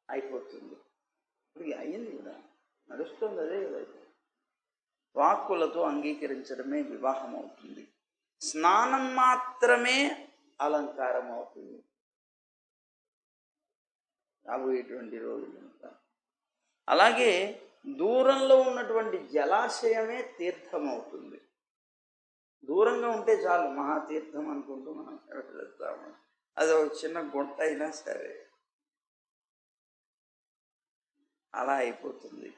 అయిపోతుంది. ఇప్పుడు అయ్యింది కూడా, నడుస్తుంది అదే కదా. వాక్కులతో అంగీకరించడమే వివాహం అవుతుంది. స్నానం మాత్రమే అలంకారం అవుతుంది రాబోయేటువంటి రోజులంతా. అలాగే దూరంలో ఉన్నటువంటి జలాశయమే తీర్థం అవుతుంది. దూరంగా ఉంటే చాలు మహాతీర్థం అనుకుంటూ మనం వెళ్తాము. అది ఒక చిన్న గుంట అయినా సరే అలా అయిపోతుంది.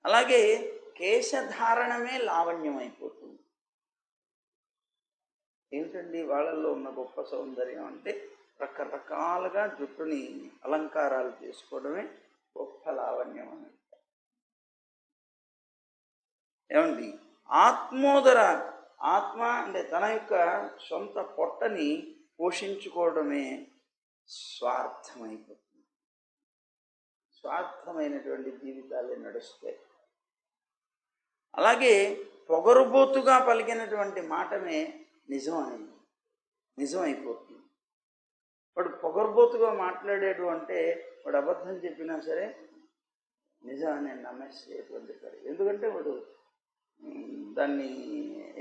అలాగే కేశధారణమే లావణ్యం అయిపోతుంది. ఏంటండి వాళ్ళల్లో ఉన్న గొప్ప సౌందర్యం అంటే రకరకాలుగా జుట్టుని అలంకారాలు చేసుకోవడమే గొప్ప లావణ్యం అని. ఏమండి, ఆత్మ అంటే తన యొక్క సొంత పొట్టని పోషించుకోవడమే స్వార్థమైపోతుంది. స్వార్థమైనటువంటి జీవితాలే నడుస్తాయి. అలాగే పొగరుబోతుగా పలికినటువంటి మాటమే నిజం అయిపోతుంది. వాడు పొగరుబోతుగా మాట్లాడాడు అంటే వాడు అబద్ధం చెప్పినా సరే నిజాన్ని నమ్మేసేటువంటి పని. ఎందుకంటే వాడు దాన్ని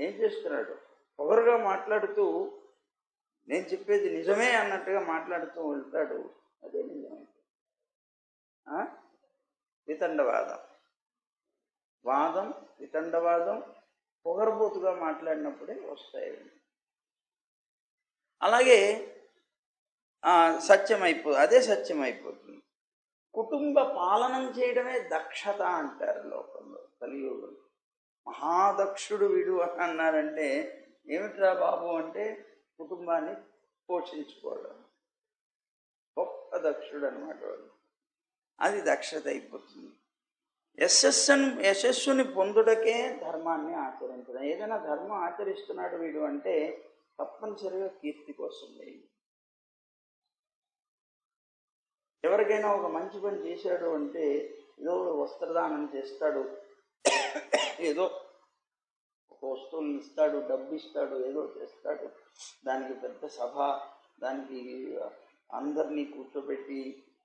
ఏం చేస్తున్నాడు, పొగరుగా మాట్లాడుతూ నేను చెప్పేది నిజమే అన్నట్టుగా మాట్లాడుతూ వెళ్తాడు. అదే నిజమే. వాదం వితండవాదం పొగరుబోతుగా మాట్లాడినప్పుడే వస్తాయి. అలాగే అదే సత్యం అయిపోతుంది. కుటుంబ పాలనం చేయడమే దక్షత అంటారు లోకంలో. కలియుగం మహాదక్షుడు వీడు అని అన్నారంటే ఏమిట్రా బాబు అంటే కుటుంబాన్ని పోషించుకోవడం. గొప్ప దక్షుడు అనమాట వాడు. అది దక్షత అయిపోతుంది. యశస్సుని పొందుటకే ధర్మాన్ని ఆచరించడం. ఏదైనా ధర్మం ఆచరిస్తున్నాడు వీడు అంటే తప్పనిసరిగా కీర్తి కోసం. ఎవరికైనా ఒక మంచి పని చేశాడు అంటే ఏదో వస్త్రదానం చేస్తాడు, ఏదో ఒక వస్తువులు ఇస్తాడు, డబ్బు ఇస్తాడు, ఏదో చేస్తాడు. దానికి పెద్ద సభ, దానికి అందరినీ కూర్చోబెట్టి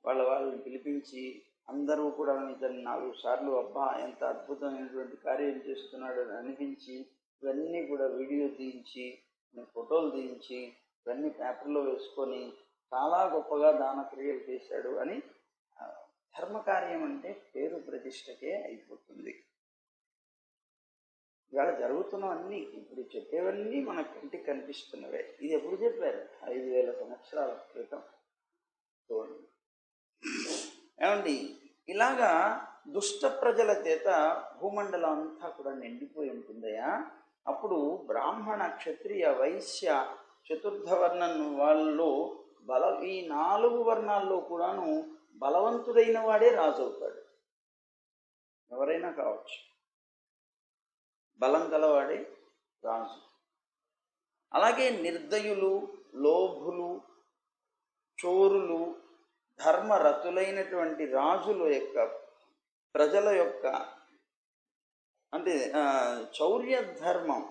వాళ్ళని పిలిపించి అందరూ కూడా ఇతను 4 సార్లు అబ్బా ఎంత అద్భుతమైనటువంటి కార్యం చేస్తున్నాడు అని అనిపించి ఇవన్నీ కూడా వీడియో తీయించి ఫోటోలు తీయించి ఇవన్నీ పేపర్లో వేసుకొని చాలా గొప్పగా దాన క్రియలు చేశాడు అని ధర్మకార్యం అంటే పేరు ప్రతిష్టకే అయిపోతుంది. ఇవాళ జరుగుతున్నవన్నీ ఇప్పుడు చెప్పేవన్నీ మన కంటికి కనిపిస్తున్నవే. ఇది ఎప్పుడు చెప్పారు? 5000 సంవత్సరాల క్రితం. చూడండి ఏమండి, ఇలాగా దుష్ట ప్రజల చేత భూమండలం అంతా కూడా నిండిపోయి ఉంటుందయా. అప్పుడు బ్రాహ్మణ, క్షత్రియ, వైశ్య, చతుర్థ వర్ణం వాళ్ళు ఈ 4 వర్ణాల్లో కూడాను బలవంతుడైన వాడే రాజు అవుతాడు. ఎవరైనా కావచ్చు, బలం గలవాడే రాజు. అలాగే నిర్దయులు, లోభులు, చోరులు, ధర్మరతులైనటువంటి రాజుల యొక్క ప్రజల యొక్క అంటే చౌర్య ధర్మం,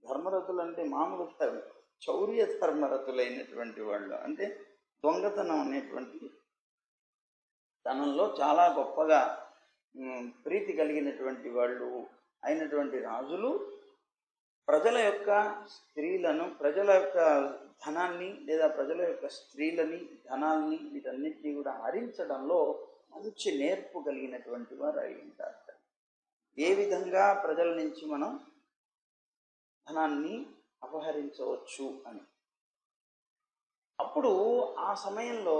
ధర్మరతులు అంటే మామూలు ధర్మం, చౌర్య ధర్మరతులైనటువంటి వాళ్ళు అంటే దొంగతనం అనేటువంటి తనంలో చాలా గొప్పగా ప్రీతి కలిగినటువంటి వాళ్ళు అయినటువంటి రాజులు ప్రజల యొక్క స్త్రీలను, ప్రజల యొక్క ధనాన్ని లేదా ప్రజల యొక్క స్త్రీలని, ధనాల్ని వీటన్నిటినీ కూడా హరించడంలో మంచి నేర్పు కలిగినటువంటి వారు అయి ఉంటారు. ఏ విధంగా ప్రజల నుంచి మనం ధనాన్ని అపహరించవచ్చు అని. అప్పుడు ఆ సమయంలో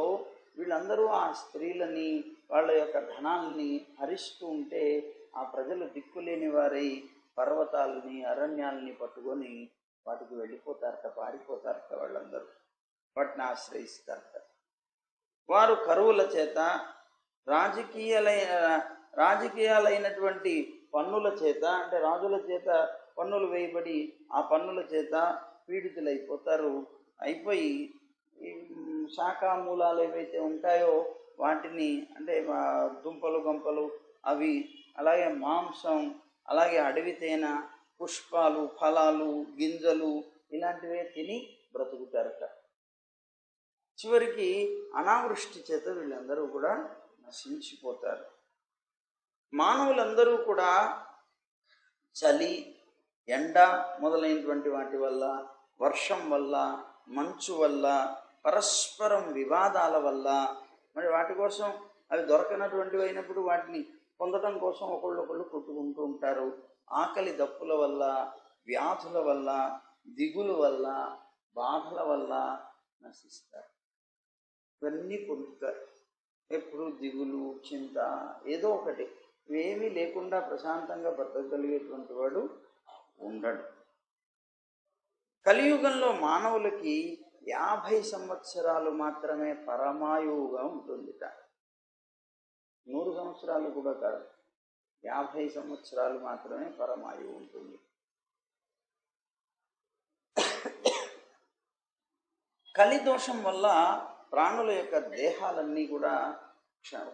వీళ్ళందరూ ఆ స్త్రీలని, వాళ్ళ యొక్క ధనాల్ని హరిస్తూ ఉంటే ఆ ప్రజలు దిక్కులేని వారై పర్వతాలని, అరణ్యాలని పట్టుకొని వాటికి వెళ్ళిపోతారట, పారిపోతారట. వాళ్ళందరూ వాటిని ఆశ్రయిస్తారట. వారు కరువుల చేత, రాజకీయాలైనటువంటి పన్నుల చేత, అంటే రాజుల చేత పన్నులు వేయబడి ఆ పన్నుల చేత పీడితులైపోతారు. అయిపోయి శాఖామూలాలు ఏవైతే ఉంటాయో వాటిని, అంటే దుంపలు గంపలు అవి, అలాగే మాంసం, అలాగే అడవి తేనె, పుష్పాలు, ఫలాలు, గింజలు ఇలాంటివే తిని బ్రతుకుతారట. చివరికి అనావృష్టి చేత వీళ్ళందరూ కూడా నశించిపోతారు. మానవులందరూ కూడా చలి, ఎండ మొదలైనటువంటి వాటి వల్ల, వర్షం వల్ల, మంచు వల్ల, పరస్పరం వివాదాల వల్ల, మరి వాటి కోసం అవి దొరకనటువంటివి అయినప్పుడు వాటిని పొందడం కోసం ఒకళ్ళొకళ్ళు కొట్టుకుంటూ ఉంటారు. ఆకలి దప్పుల వల్ల, వ్యాధుల వల్ల, దిగులు వల్ల, బాధల వల్ల నశిస్తారు. ఇవన్నీ పొందుతారు. ఎప్పుడు దిగులు, చింత, ఏదో ఒకటి, ఇవేమీ లేకుండా ప్రశాంతంగా బ్రతకగలిగేటువంటి వాడు ఉండడు. కలియుగంలో మానవులకి 50 సంవత్సరాలు మాత్రమే పరమాయువుగా ఉంటుందిట. 100 సంవత్సరాలు కూడా కాదు, 50 సంవత్సరాలు మాత్రమే పరమాయువు ఉంటుంది. కలిదోషం వల్ల ప్రాణుల యొక్క దేహాలన్నీ కూడా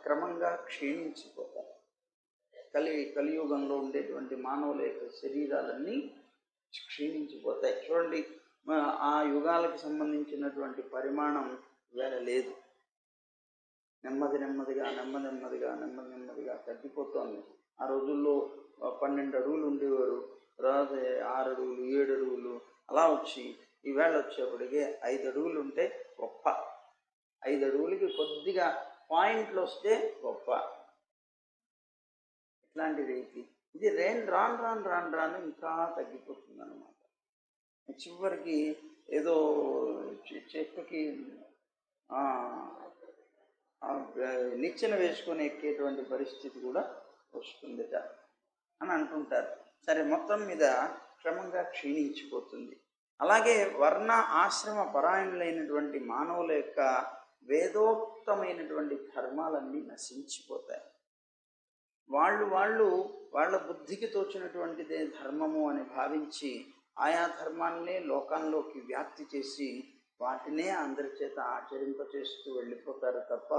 క్రమంగా క్షీణించిపోతాయి. కలియుగంలో ఉండేటువంటి మానవుల యొక్క శరీరాలన్నీ క్షీణించిపోతాయి. చూడండి, ఆ యుగాలకు సంబంధించినటువంటి పరిమాణం వేళ లేదు. నెమ్మదిగా తగ్గిపోతుంది. ఆ రోజుల్లో 12 అడుగులు ఉండేవారు, తర్వాత 6 అడుగులు 7 అడుగులు అలా వచ్చి ఈవేళ వచ్చేప్పటికే 5 అడుగులు ఉంటే గొప్ప. 5 అడుగులకి కొద్దిగా పాయింట్లు వస్తే గొప్ప. ఇట్లాంటి రీతి ఇది రాను ఇంకా తగ్గిపోతుంది అన్నమాట. చివరికి ఏదో చెట్టుకి నిచ్చెన వేసుకొని ఎక్కేటువంటి పరిస్థితి కూడా వస్తుందిట అని అంటుంటారు. సరే, మొత్తం మీద క్రమంగా క్షీణించిపోతుంది. అలాగే వర్ణ ఆశ్రమ పరాయణులైనటువంటి మానవుల యొక్క వేదోక్తమైనటువంటి ధర్మాలన్నీ నశించిపోతాయి. వాళ్ళ బుద్ధికి తోచినటువంటిదే ధర్మము అని భావించి ఆయా ధర్మాన్నే లోకాల్లోకి వ్యాప్తి చేసి వాటినే అందరి చేత ఆచరింపచేస్తూ వెళ్ళిపోతారు తప్ప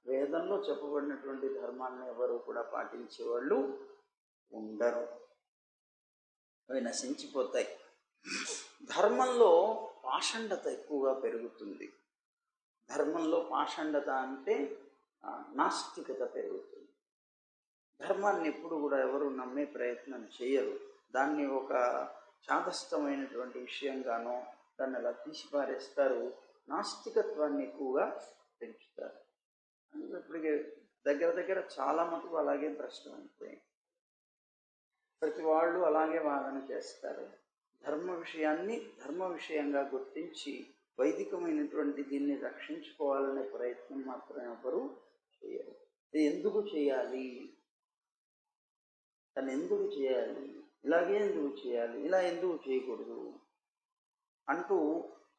వేదంలో చెప్పబడినటువంటి ధర్మాన్ని ఎవరు కూడా పాటించేవాళ్ళు ఉండరు. అవి నశించిపోతాయి. ధర్మంలో పాషండత ఎక్కువగా పెరుగుతుంది. ధర్మంలో పాషండత అంటే నాస్తికత పెరుగుతుంది. ధర్మాన్ని ఎప్పుడు కూడా ఎవరు నమ్మే ప్రయత్నం చేయరు. దాన్ని ఒక చాదస్తమైనటువంటి విషయంగానో దాన్ని అలా తీసిపారేస్తారు. నాస్తికత్వాన్ని ఎక్కువగా పెంచుతారు. ఇప్పటికే దగ్గర చాలా మటుకు అలాగే ప్రశ్న అయిపోయి ప్రతి వాళ్ళు అలాగే వాదన చేస్తారు. ధర్మ విషయంగా గుర్తించి వైదికమైనటువంటి దీన్ని రక్షించుకోవాలనే ప్రయత్నం మాత్రం ఎవరు చేయరు. ఎందుకు చేయాలి, దాన్ని ఎందుకు చేయాలి, ఇలాగే ఎందుకు చేయాలి, ఇలా ఎందుకు చేయకూడదు అంటూ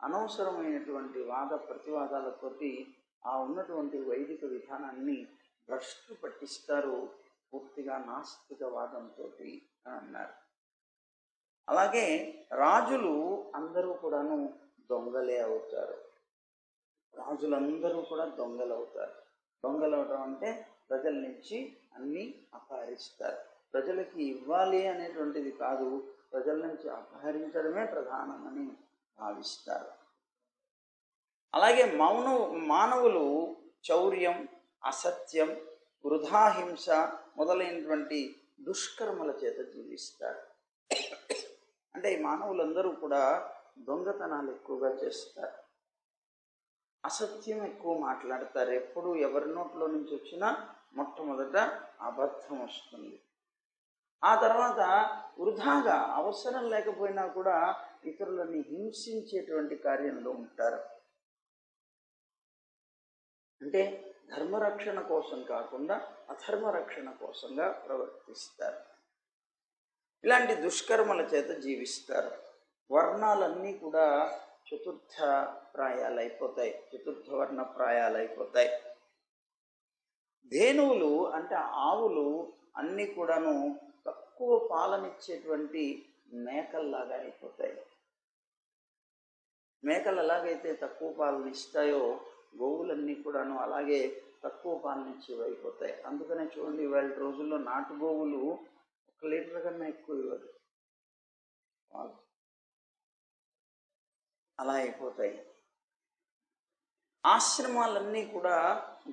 అనవసరమైనటువంటి వాద ప్రతివాదాలతోటి ఆ ఉన్నటువంటి వైదిక విధానాన్ని భ్రష్టు పట్టిస్తారు. పూర్తిగా నాస్తికవాదంతో అని అన్నారు. అలాగే రాజులు అందరూ కూడాను దొంగలే అవుతారు. రాజులందరూ కూడా దొంగలవుతారు. దొంగలవటం అంటే ప్రజల నుంచి అన్నీ అపహరిస్తారు. ప్రజలకి ఇవ్వాలి అనేటువంటిది కాదు, ప్రజల నుంచి అపహరించడమే ప్రధానమని భావిస్తారు. అలాగే మానవులు చౌర్యం, అసత్యం, వృధాహింస మొదలైనటువంటి దుష్కర్మల చేత జీవిస్తారు. అంటే ఈ మానవులందరూ కూడా దొంగతనాలు ఎక్కువగా చేస్తారు, అసత్యం ఎక్కువ మాట్లాడతారు. ఎప్పుడు ఎవరి నోట్లో నుంచి వచ్చినా మొట్టమొదట అబద్ధం వస్తుంది. ఆ తర్వాత వృధాగా అవసరం లేకపోయినా కూడా ఇతరులని హింసించేటువంటి కార్యంలో ఉంటారు. అంటే ధర్మరక్షణ కోసం కాకుండా అధర్మ రక్షణ కోసంగా ప్రవర్తిస్తారు. ఇలాంటి దుష్కర్మల చేత జీవిస్తారు. వర్ణాలన్నీ కూడా చతుర్థ వర్ణ ప్రాయాలైపోతాయి. ధేనువులు అంటే ఆవులు అన్నీ కూడాను తక్కువ పాలనిచ్చేటువంటి మేకల్లాగా అయిపోతాయి. మేకలు ఎలాగైతే తక్కువ పాలన ఇస్తాయో గోవులన్నీ కూడాను అలాగే తక్కువ పాలనిచ్చేవి అయిపోతాయి. అందుకనే చూడండి, ఇవాళ రోజుల్లో నాటు గోవులు 1 లీటర్ కన్నా ఎక్కువ ఇవ్వదు, అలా అయిపోతాయి. ఆశ్రమాలన్నీ కూడా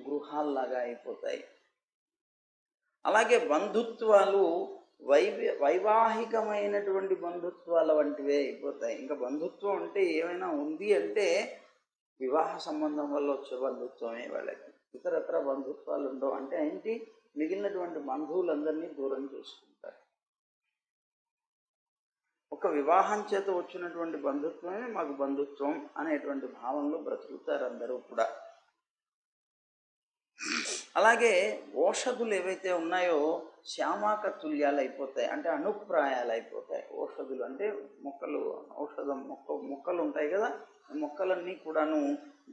గృహాల్లాగా అయిపోతాయి. అలాగే బంధుత్వాలు వైవాహికమైనటువంటి బంధుత్వాల వంటివే అయిపోతాయి. ఇంకా బంధుత్వం అంటే ఏమైనా ఉంది అంటే వివాహ సంబంధం వల్ల వచ్చే బంధుత్వమే వాళ్ళకి. ఇతరత్ర బంధుత్వాలు ఉండవు. అంటే ఏంటి, మిగిలినటువంటి బంధువులందరినీ దూరం చేసుకుంటారు. ఒక వివాహం చేత వచ్చినటువంటి బంధుత్వమే మాకు బంధుత్వం అనేటువంటి భావంలో బ్రతుకుతారు అందరూ కూడా. అలాగే ఓషధులు ఏవైతే ఉన్నాయో శ్యామాక తుల్యాలు అయిపోతాయి, అంటే అనుప్రాయాలు అయిపోతాయి. ఓషధులు అంటే మొక్కలు, మొక్కలు ఉంటాయి కదా, మొక్కలన్నీ కూడాను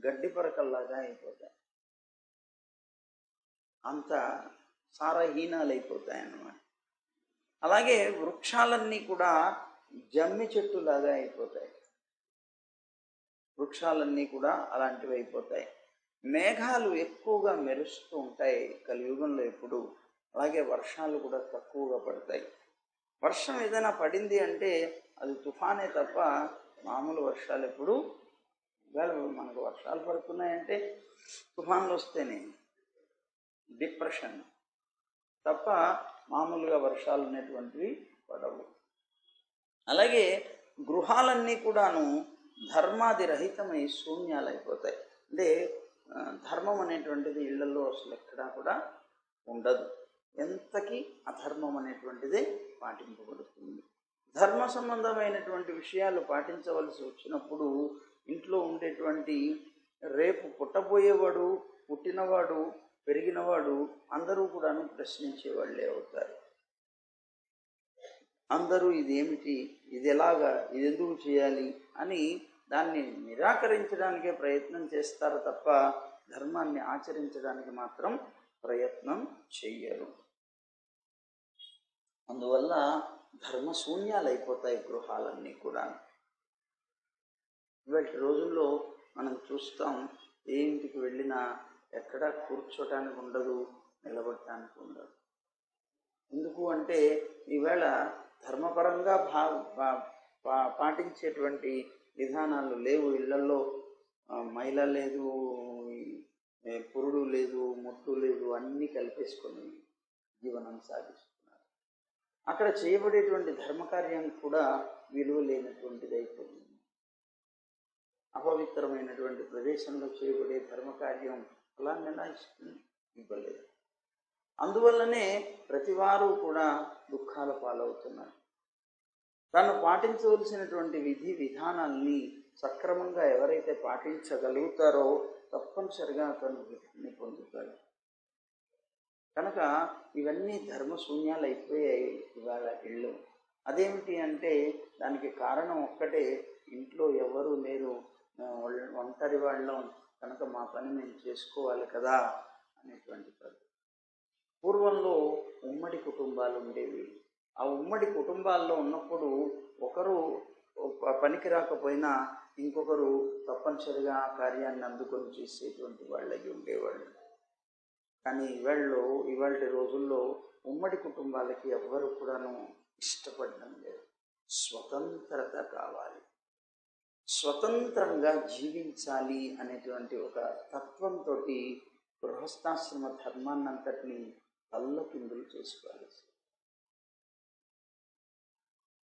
గడ్డి పరకల్లాగా అయిపోతాయి, అంత సారహీనాలు అయిపోతాయి అన్నమాట. అలాగే వృక్షాలన్నీ కూడా జమ్మి చెట్టులాగా అయిపోతాయి. వృక్షాలన్నీ కూడా అలాంటివి అయిపోతాయి. మేఘాలు ఎక్కువగా మెరుస్తూ ఉంటాయి కలియుగంలో. ఎప్పుడు అలాగే వర్షాలు కూడా తక్కువగా పడతాయి. వర్షం ఏదైనా పడింది అంటే అది తుఫానే తప్ప మామూలు వర్షాలు ఎప్పుడు ఇవాళ మనకు వర్షాలు పడుతున్నాయంటే తుఫాన్లు వస్తేనే డిప్రెషన్ తప్ప మామూలుగా వర్షాలు అనేటువంటివి పడవు. అలాగే గృహాలన్నీ కూడాను ధర్మాది రహితమై శూన్యాలు అయిపోతాయి. అంటే ధర్మం అనేటువంటిది ఇళ్లలో అసలు ఎక్కడా కూడా ఉండదు. ఎంతకీ అధర్మం అనేటువంటిదే పాటింపబడుతుంది. ధర్మ సంబంధమైనటువంటి విషయాలు పాటించవలసి వచ్చినప్పుడు ఇంట్లో ఉండేటువంటి రేపు పుట్టబోయేవాడు, పుట్టినవాడు, పెరిగినవాడు అందరూ కూడాను ప్రశ్నించేవాళ్ళే అవుతారు. అందరూ ఇదేమిటి, ఇది ఎలాగా, ఇది ఎందుకు చేయాలి అని దాన్ని నిరాకరించడానికే ప్రయత్నం చేస్తారు తప్ప ధర్మాన్ని ఆచరించడానికి మాత్రం ప్రయత్నం చెయ్యరు. అందువల్ల ధర్మశూన్యాలు అయిపోతాయి గృహాలన్నీ కూడా. ఇవాటి రోజుల్లో మనం చూస్తాం, ఏ ఇంటికి వెళ్ళినా ఎక్కడ కూర్చోటానికి ఉండదు, నిలబడటానికి ఉండదు. ఎందుకు అంటే ఈవేళ ధర్మపరంగా పాటించేటువంటి విధానాలు లేవు. ఇళ్లలో మైల లేదు, పురుడు లేదు, ముట్టు లేదు, అన్నీ కలిపేసుకొని జీవనం సాగిస్తున్నారు. అక్కడ చేయబడేటువంటి ధర్మకార్యానికి కూడా విలువ లేనటువంటిది అయిపోతుంది. అపవిత్రమైనటువంటి ప్రదేశంలో చేయబడే ధర్మకార్యం అలా నిర్ణయిస్తుంది, ఇవ్వలేదు. అందువల్లనే ప్రతివారు కూడా దుఃఖాల పాలవుతున్నారు. తాను పాటించవలసినటువంటి విధి విధానాల్ని సక్రమంగా ఎవరైతే పాటించగలుగుతారో తప్పనిసరిగా తను విధిని పొందుతాడు. కనుక ఇవన్నీ ధర్మశూన్యాలు అయిపోయాయి ఇవాళ ఇళ్ళు. అదేమిటి అంటే దానికి కారణం ఒక్కటే, ఇంట్లో ఎవరు లేరు, ఒంటరి వాళ్ళం కనుక మా పని మేము చేసుకోవాలి కదా అనేటువంటి పద్ధతి. పూర్వంలో ఉమ్మడి కుటుంబాలు ఉండేవి. ఆ ఉమ్మడి కుటుంబాల్లో ఉన్నప్పుడు ఒకరు పనికి రాకపోయినా ఇంకొకరు తప్పనిసరిగా ఆ కార్యాన్ని అందుకొని చేసేటువంటి వాళ్ళకి ఉండేవాళ్ళు. కానీ ఇవాళ రోజుల్లో ఉమ్మడి కుటుంబాలకి ఎవ్వరు కూడాను ఇష్టపడడం లేదు. స్వతంత్రత కావాలి, స్వతంత్రంగా జీవించాలి అనేటువంటి ఒక తత్వంతో గృహస్థాశ్రమ ధర్మాన్నంతటినీ తల్లకిందులు చేసుకోవాలి.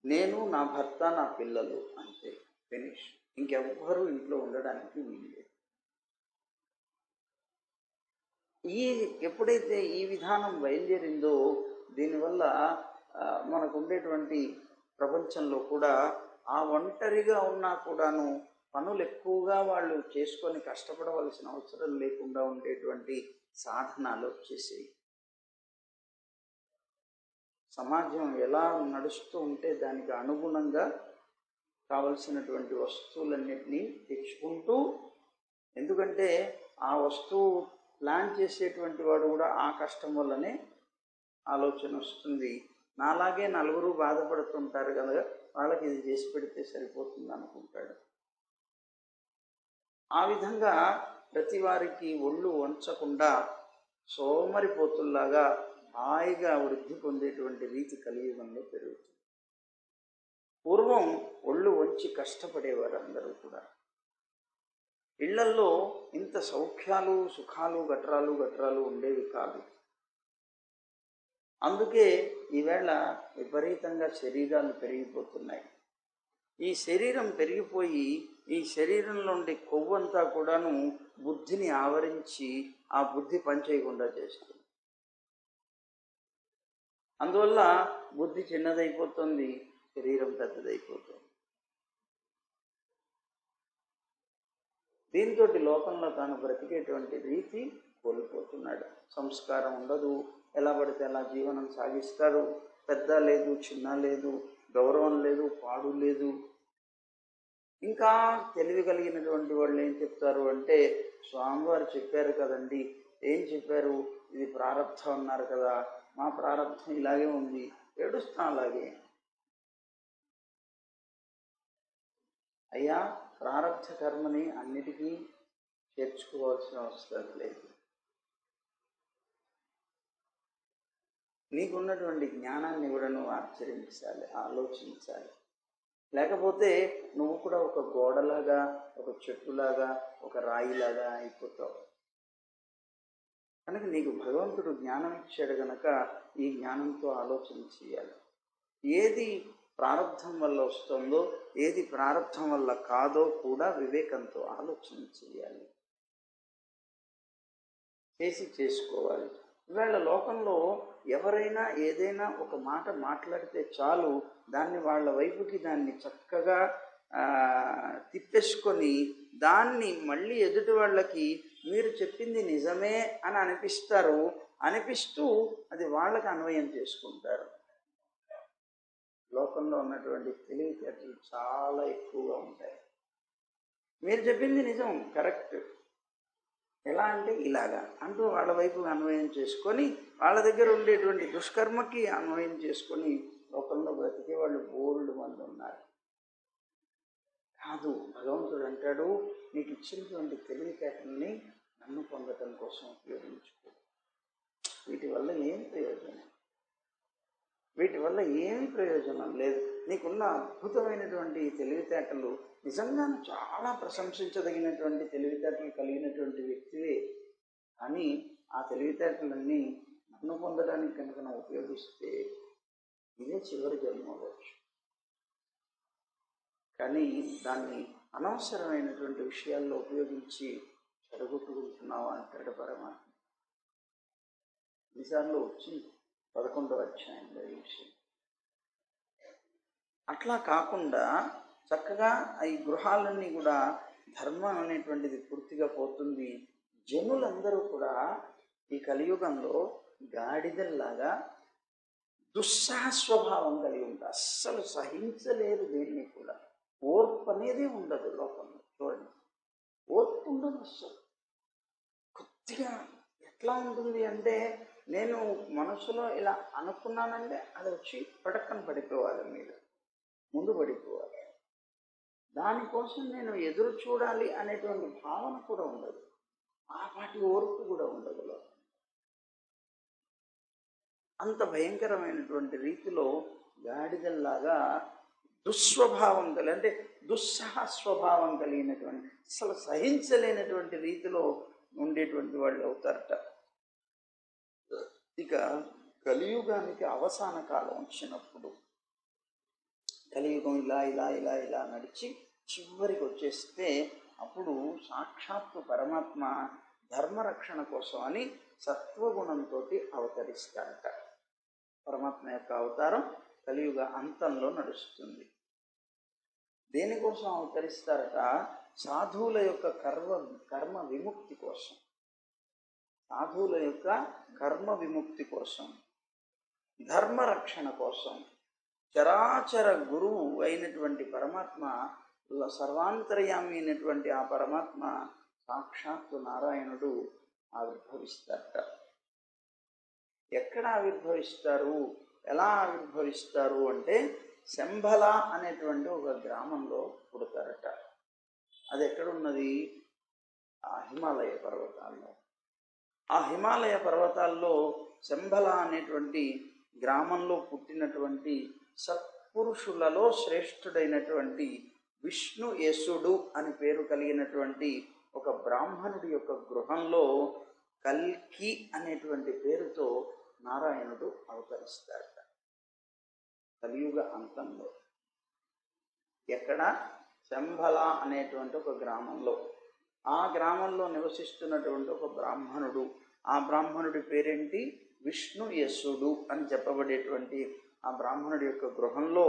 నేను, నా భర్త, నా పిల్లలు, అంతే, ఫినిష్. ఇంకెవ్వరూ ఇంట్లో ఉండడానికి వీల్లేదు. ఎప్పుడైతే ఈ విధానం బయలుదేరిందో దీనివల్ల మనకు ఉండేటువంటి ప్రపంచంలో కూడా ఆ ఒంటరిగా ఉన్నా కూడాను పనులు ఎక్కువగా వాళ్ళు చేసుకొని కష్టపడవలసిన అవసరం లేకుండా ఉండేటువంటి సాధనాలు వచ్చేసాయి. సమాజం ఎలా నడుస్తూ ఉంటే దానికి అనుగుణంగా కావలసినటువంటి వస్తువులన్నిటినీ తెచ్చుకుంటూ, ఎందుకంటే ఆ వస్తువు ప్లాన్ చేసేటువంటి వాడు కూడా ఆ కష్టం వల్లనే ఆలోచన వస్తుంది. నాలాగే నలుగురు బాధపడుతుంటారు కనుక వాళ్ళకి ఇది చేసి పెడితే సరిపోతుంది అనుకుంటాడు. ఆ విధంగా ప్రతి వారికి ఒళ్ళు వంచకుండా సోమరిపోతుల్లాగా హాయిగా వృద్ధి పొందేటువంటి రీతి కలియుగంలో పెరుగుతుంది. పూర్వం ఒళ్ళు వంచి కష్టపడేవారు అందరూ కూడా. ఇళ్లల్లో ఇంత సౌఖ్యాలు, సుఖాలు, గట్రాలు ఉండేవి కాదు. అందుకే ఈవేళ విపరీతంగా శరీరాలు పెరిగిపోతున్నాయి. ఈ శరీరం పెరిగిపోయి ఈ శరీరంలో ఉండే కొవ్వంతా కూడాను బుద్ధిని ఆవరించి ఆ బుద్ధి పనిచేయకుండా చేస్తుంది. అందువల్ల బుద్ధి చిన్నదైపోతుంది, శరీరం పెద్దదైపోతుంది. దీంతో లోకంలో తాను బ్రతికేటువంటి రీతి కోల్పోతున్నాడు. సంస్కారం ఉండదు, ఎలా పడితే అలా జీవనం సాగిస్తారు. పెద్ద లేదు, చిన్న లేదు, గౌరవం లేదు, పాడు లేదు. ఇంకా తెలివి కలిగినటువంటి వాళ్ళు ఏం చెప్తారు అంటే, స్వామివారు చెప్పారు కదండి, ఏం చెప్పారు, ఇది ప్రారంధం అన్నారు కదా, మా ప్రారంధం ఇలాగే ఉంది, ఏడుస్తాం అలాగే. అయ్యా, ప్రారంధ కర్మని అన్నిటికీ చేర్చుకోవాల్సిన అవసరం లేదు. నీకున్నటువంటి జ్ఞానాన్ని కూడా నువ్వు ఆచరించాలి, ఆలోచించాలి. లేకపోతే నువ్వు కూడా ఒక గోడలాగా, ఒక చెట్టులాగా, ఒక రాయిలాగా అయిపోతావు. కనుక నీకు భగవంతుడు జ్ఞానం ఇచ్చాడు కనుక ఈ జ్ఞానంతో ఆలోచన చేయాలి. ఏది ప్రారంధం వల్ల వస్తుందో, ఏది ప్రారంధం వల్ల కాదో కూడా వివేకంతో ఆలోచన చేయాలి, చేసుకోవాలి. ఇవాళ లోకంలో ఎవరైనా ఏదైనా ఒక మాట మాట్లాడితే చాలు, దాన్ని వాళ్ళ వైపుకి దాన్ని చక్కగా తిప్పేసుకొని దాన్ని మళ్ళీ ఎదుటి వాళ్ళకి మీరు చెప్పింది నిజమే అని అనిపిస్తూ అది వాళ్ళకి అన్వయం చేసుకుంటారు. లోకంలో ఉన్నటువంటి తెలివితేటలు చాలా ఎక్కువగా ఉంటాయి. మీరు చెప్పింది నిజం, కరెక్ట్, ఎలా అంటే ఇలాగా అంటూ వాళ్ళ వైపు అన్వయం చేసుకొని వాళ్ళ దగ్గర ఉండేటువంటి దుష్కర్మకి అన్వయం చేసుకొని లోకంలో బ్రతికే వాళ్ళు బోల్డ్ మంది ఉన్నారు. కాదు, భగవంతుడు అంటాడు, నీకు ఇచ్చినటువంటి తెలివితేటల్ని నన్ను పొందటం కోసం ఉపయోగించుకో. వీటి వల్ల ఏమి ప్రయోజనం లేదు. నీకున్న అద్భుతమైనటువంటి తెలివితేటలు నిజంగానే చాలా ప్రశంసించదగినటువంటి తెలివితేటలు కలిగినటువంటి వ్యక్తివే. కానీ ఆ తెలివితేటలన్నీ నన్ను పొందడానికి కనుక నువ్వు ఉపయోగిస్తే ఇదే చివరి జన్మ అవ్వచ్చు. కానీ దాన్ని అనవసరమైనటువంటి విషయాల్లో ఉపయోగించి చెడగొట్టుకుంటున్నావు అంటాడు పరమాత్మ. ఎన్నిసార్లు వచ్చింది 11వ అధ్యాయంలో ఈ విషయం. అట్లా కాకుండా చక్కగా ఈ గృహాలన్నీ కూడా ధర్మం అనేటువంటిది పూర్తిగా పోతుంది. జనులందరూ కూడా ఈ కలియుగంలో గాడిదల్లాగా దుస్సాహస్వభావం కలిగి ఉంటారు. అస్సలు సహించలేరు దేన్ని కూడా. ఓర్పు అనేది ఉండదు లోకంలో. చూడండి, ఓర్పు ఉండదు అస్సలు. కొద్దిగా ఎట్లా ఉంటుంది అంటే, నేను మనసులో ఇలా అనుకున్నానంటే అది వచ్చి పడక్కన పడిపోవాలి, మీద ముందు పడిపోవాలి. దానికోసం నేను ఎదురు చూడాలి అనేటువంటి భావన కూడా ఉండదు. ఆ పాటి ఓర్పు కూడా ఉండదు. అంత భయంకరమైనటువంటి రీతిలో గాడిదల్లాగా దుస్వభావం అంటే దుస్సహ స్వభావం కలిగినటువంటి, అసలు సహించలేనటువంటి రీతిలో ఉండేటువంటి వాళ్ళు అవుతారట. ఇక కలియుగానికి అవసాన కాలం వచ్చినప్పుడు, కలియుగం ఇలా ఇలా ఇలా ఇలా నడిచి చివరికి వచ్చేస్తే అప్పుడు సాక్షాత్తు పరమాత్మ ధర్మరక్షణ కోసం అని సత్వగుణంతో అవతరిస్తారట. పరమాత్మ యొక్క అవతారం కలియుగ అంతంలో నడుస్తుంది. దేనికోసం అవతరిస్తారట? సాధువుల యొక్క కర్మ విముక్తి కోసం. సాధువుల యొక్క కర్మ విముక్తి కోసం, ధర్మరక్షణ కోసం. చరాచర గురువు అయినటువంటి పరమాత్మ, సర్వాంతర్యామి అయినటువంటి ఆ పరమాత్మ సాక్షాత్తు నారాయణుడు ఆవిర్భవిస్తారట. ఎక్కడ ఆవిర్భవిస్తారు, ఎలా ఆవిర్భవిస్తారు అంటే, శంభల అనేటువంటి ఒక గ్రామంలో పుడతారట. అది ఎక్కడున్నది? ఆ హిమాలయ పర్వతాల్లో. ఆ హిమాలయ పర్వతాల్లో శంభల అనేటువంటి గ్రామంలో పుట్టినటువంటి సత్పురుషులలో శ్రేష్ఠుడైనటువంటి విష్ణుయేసుడు అని పేరు కలిగినటువంటి ఒక బ్రాహ్మణుడి యొక్క గృహంలో కల్కి అనేటువంటి పేరుతో నారాయణుడు అవతరిస్తాడట కలియుగ అంతంలో. ఎక్కడ? శంభల అనేటువంటి ఒక గ్రామంలో. ఆ గ్రామంలో నివసిస్తున్నటువంటి ఒక బ్రాహ్మణుడు, ఆ బ్రాహ్మణుడి పేరేంటి? విష్ణుయేసుడు అని చెప్పబడేటువంటి ఆ బ్రాహ్మణుడి యొక్క గృహంలో